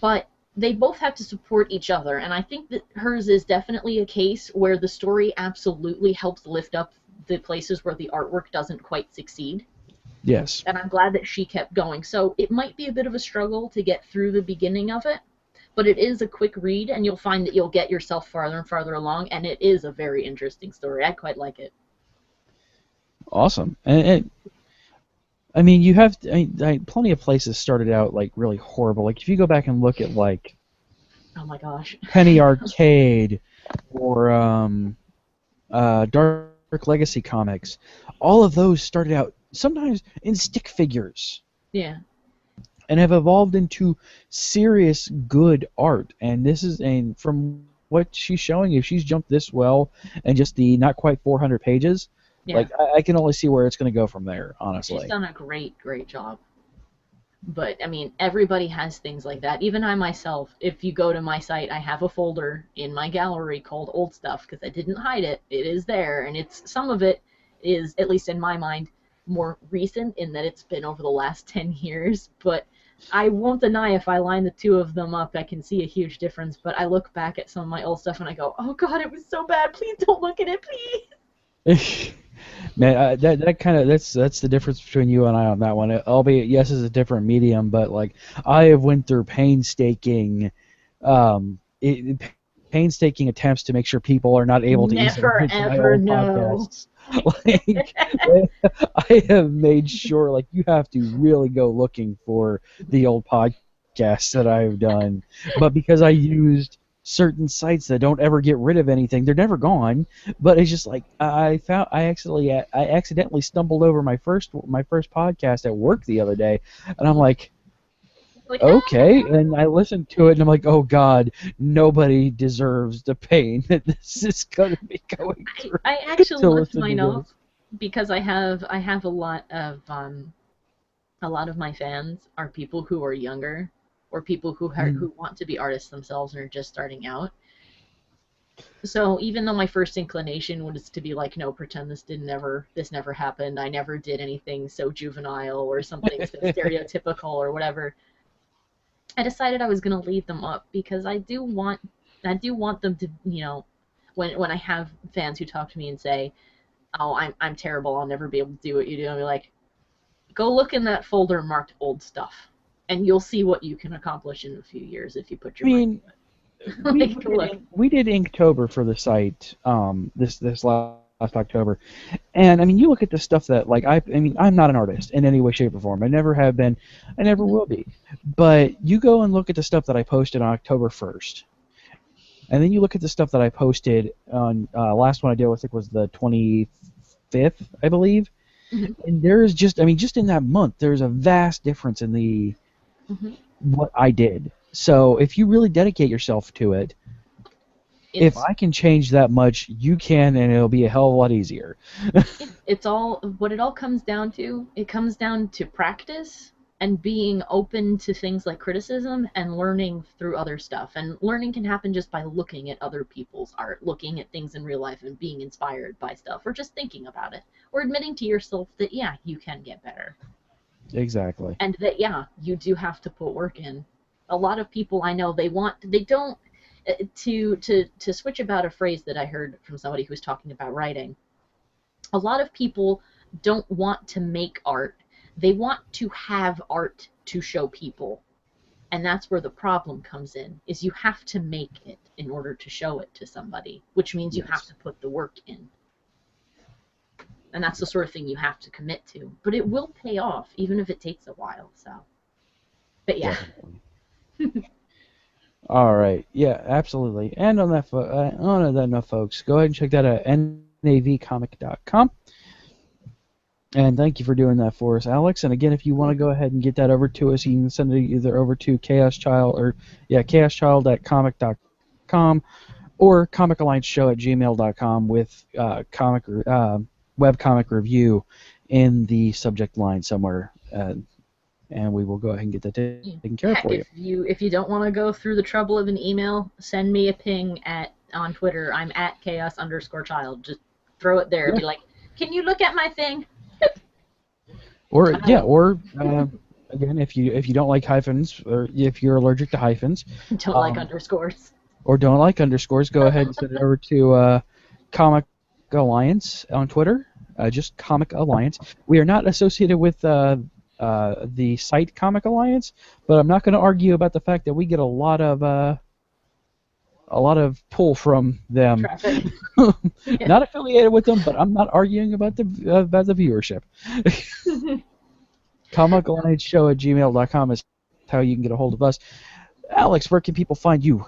But they both have to support each other, and I think that hers is definitely a case where the story absolutely helps lift up the places where the artwork doesn't quite succeed. Yes. And I'm glad that she kept going. So it might be a bit of a struggle to get through the beginning of it, but it is a quick read, and you'll find that you'll get yourself farther and farther along, and it is a very interesting story. I quite like it. Awesome. And I mean, you have plenty of places started out like really horrible. Like if you go back and look at like, oh my gosh, Penny Arcade or Dark Legacy comics, all of those started out sometimes in stick figures. Yeah. And have evolved into serious good art. And this is, and from what she's showing, if she's jumped this well and just the not quite 400 pages, like I can only see where it's going to go from there, honestly. She's done a great job. But, I mean, everybody has things like that. Even I myself, if you go to my site, I have a folder in my gallery called Old Stuff, because I didn't hide it. It is there, and some of it is, at least in my mind, more recent in that it's been over the last 10 years, but I won't deny if I line the two of them up, I can see a huge difference, but I look back at some of my old stuff and I go, oh god, it was so bad, please don't look at it, please! Man, that kind of that's the difference between you and I on that one. Albeit, yes, it's a different medium, but like I have went through painstaking attempts to make sure people are not able to never easily ever know. Like, I have made sure, like, you have to really go looking for the old podcasts that I've done. But because I used certain sites that don't ever get rid of anything, they're never gone. But it's just like I accidentally stumbled over my first podcast at work the other day, and I'm like, okay, and I listened to it, and I'm like, oh god, nobody deserves the pain that this is going to be going through. I actually left mine off because I have a lot of my fans are people who are younger or people who want to be artists themselves and are just starting out. So even though my first inclination was to be like, no, pretend this never happened, I never did anything so juvenile or something so stereotypical or whatever, I decided I was going to leave them up because I do want them to, you know, when I have fans who talk to me and say, oh, I'm terrible, I'll never be able to do what you do, I'll be like, go look in that folder marked old stuff, and you'll see what you can accomplish in a few years if you put your mind to it. We did Inktober for the site this last October, and I mean, you look at the stuff that, like, I mean, I'm not an artist in any way, shape, or form. I never have been. I never will be. But you go and look at the stuff that I posted on October 1st, and then you look at the stuff that I posted on last one I did, I think was the 25th, I believe. Mm-hmm. And there's just, I mean, just in that month, there's a vast difference in the what I did. So if you really dedicate yourself to it, if I can change that much, you can, and it'll be a hell of a lot easier. It's all, what it all comes down to, it comes down to practice and being open to things like criticism and learning through other stuff. And learning can happen just by looking at other people's art, looking at things in real life and being inspired by stuff, or just thinking about it, or admitting to yourself that, yeah, you can get better. Exactly. And that, yeah, you do have to put work in. A lot of people I know, they don't, to switch about a phrase that I heard from somebody who was talking about writing, a lot of people don't want to make art. They want to have art to show people. And that's where the problem comes in, is you have to make it in order to show it to somebody, which means you have to put the work in. And that's the sort of thing you have to commit to. But it will pay off, even if it takes a while. So, but yeah. Definitely. All right. Yeah, absolutely. And on that note, folks, go ahead and check that out at navcomic.com. And thank you for doing that for us, Alex. And again, if you want to go ahead and get that over to us, you can send it either over to chaoschild@comic.com or comicallianceshow@gmail.com with webcomic review in the subject line somewhere. And we will go ahead and get that taken care of for you. If you don't want to go through the trouble of an email, send me a ping on Twitter. I'm at chaos_child. Just throw it there. Yeah. Be like, can you look at my thing? Or again, if you don't like hyphens, or if you're allergic to hyphens, don't like underscores, or don't like underscores, go ahead and send it over to Comic Alliance on Twitter. Just Comic Alliance. We are not associated with the site Comic Alliance, but I'm not going to argue about the fact that we get a lot of pull from them. Yeah. Not affiliated with them, but I'm not arguing about the viewership. comicallianceshow@gmail.com is how you can get a hold of us. Alex, where can people find you?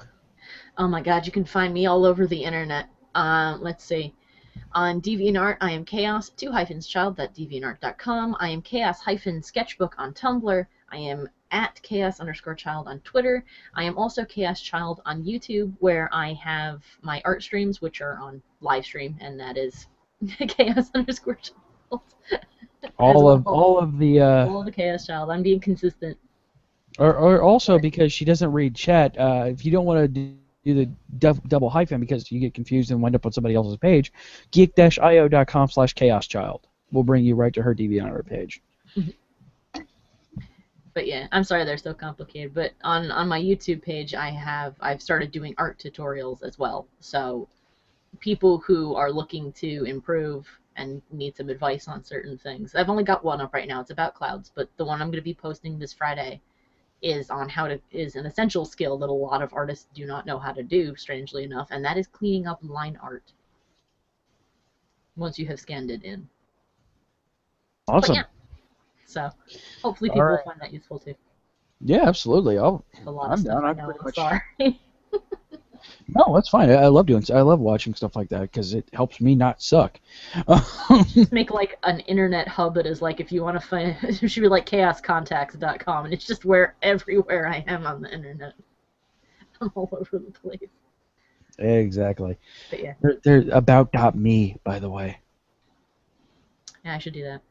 Oh my God, you can find me all over the internet. Let's see. On DeviantArt, I am chaos2-child.deviantart.com. I am chaos-sketchbook on Tumblr. I am at chaos_child on Twitter. I am also Chaos Child on YouTube, where I have my art streams, which are on live stream, and that is chaos_child. all of the Chaos Child. I'm being consistent. Or also because she doesn't read chat. If you don't want to do the double hyphen because you get confused and wind up on somebody else's page, geek-io.com/chaoschild will bring you right to her DeviantArt page. But yeah, I'm sorry they're so complicated. But on my YouTube page, I've started doing art tutorials as well. So people who are looking to improve and need some advice on certain things. I've only got one up right now. It's about clouds, but the one I'm going to be posting this Friday is on is an essential skill that a lot of artists do not know how to do, strangely enough, and that is cleaning up line art once you have scanned it in. Awesome. Yeah. So hopefully people will find that useful too. Yeah, absolutely. I'm down. I'm pretty much. Sorry. No, that's fine. I love watching stuff like that because it helps me not suck. Just make like an internet hub that is like, if you want to find, it should be like chaoscontacts.com, and it's just everywhere I am on the internet. I'm all over the place. Exactly. But yeah. They're about.me, by the way. Yeah, I should do that.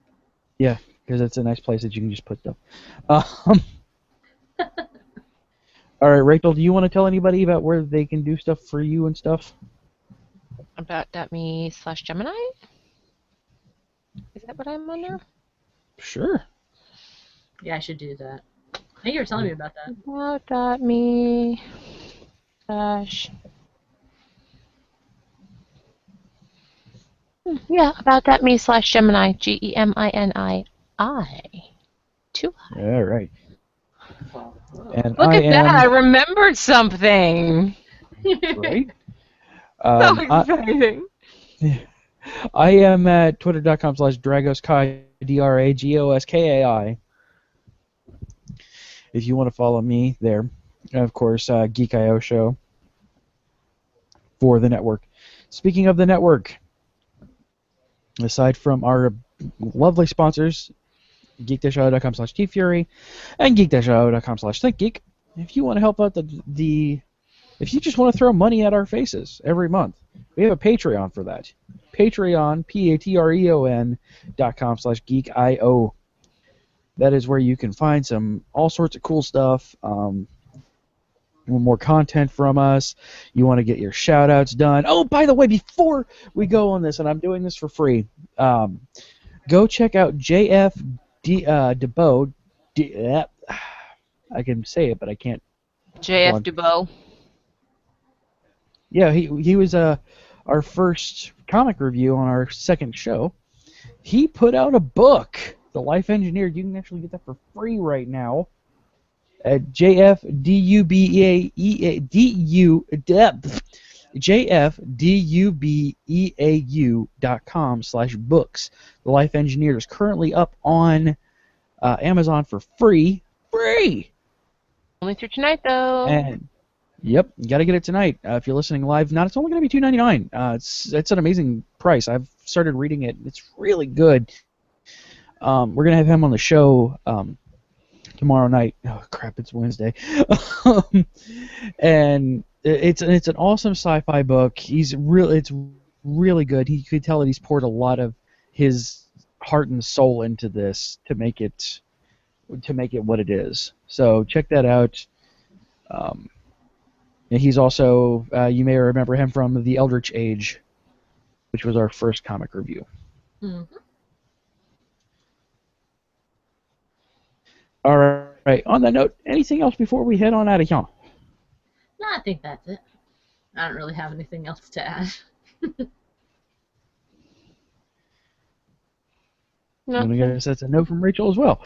Yeah, because it's a nice place that you can just put stuff. All right, Rachel, do you want to tell anybody about where they can do stuff for you and stuff? About.me/Gemini? Is that what I'm under? Sure. Yeah, I should do that. I think you were telling me about that. About.me/ Yeah, about.me/Gemini. GEMINI. 2 I. All right. And Look at that! I remembered something. Right? So exciting. I am at twitter.com/Dragoskai, DRAGOSKAI. If you want to follow me there, and of course, Geek.io show for the network. Speaking of the network, aside from our lovely sponsors, geek-io.com/tfury and geek-io.com/thinkgeek. If you want to help out if you just want to throw money at our faces every month, we have a Patreon for that. Patreon, patreon.com/geek.io. That is where you can find all sorts of cool stuff. More content from us. You want to get your shout-outs done. Oh, by the way, before we go on this, and I'm doing this for free, go check out JF DeBow. I can say it, but I can't. J.F. DuBois. Yeah, he was our first comic review on our second show. He put out a book, The Life Engineer. You can actually get that for free right now at jfdubeau.com/books. The Life Engineer is currently up on Amazon for free. Free! Only through tonight, though. And yep, you got to get it tonight. If you're listening live, it's only going to be $2.99. It's an amazing price. I've started reading it. It's really good. We're going to have him on the show tomorrow night. Oh crap! It's Wednesday. And it's an awesome sci-fi book. It's really good. He could tell that he's poured a lot of his heart and soul into this to make it what it is. So check that out. And he's also, you may remember him from The Eldritch Age, which was our first comic review. Mm-hmm. All right. On that note, anything else before we head on out of here? No, I think that's it. I don't really have anything else to add. No. And I guess that's a note from Rachel as well.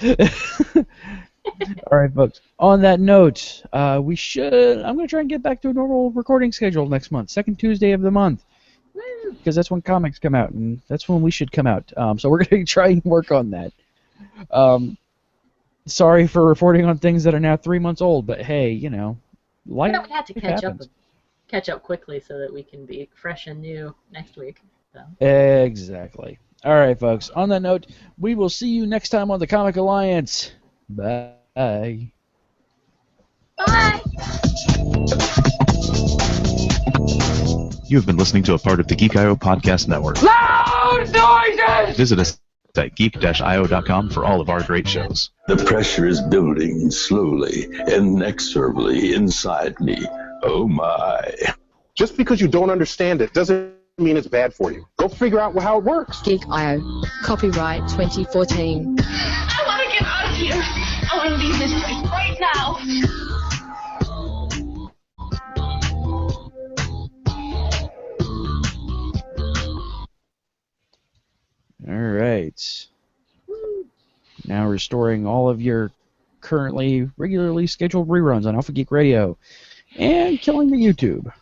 All right, folks. On that note, I'm going to try and get back to a normal recording schedule next month, second Tuesday of the month, because that's when comics come out, and that's when we should come out. So we're going to try and work on that. Sorry for reporting on things that are now 3 months old, but hey, life We had to catch up quickly so that we can be fresh and new next week. So. Exactly. All right, folks. On that note, we will see you next time on the Comic Alliance. Bye. Bye! You have been listening to a part of the Geek.io podcast network. Loud noises! Visit us at geek-io.com for all of our great shows. The pressure is building slowly, inexorably inside me. Oh my. Just because you don't understand it doesn't mean it's bad for you. Go figure out how it works. Geek.io. Copyright 2014. I want to get out of here. I want to leave this place right now. All right. Now restoring all of your currently regularly scheduled reruns on Alpha Geek Radio and killing the YouTube.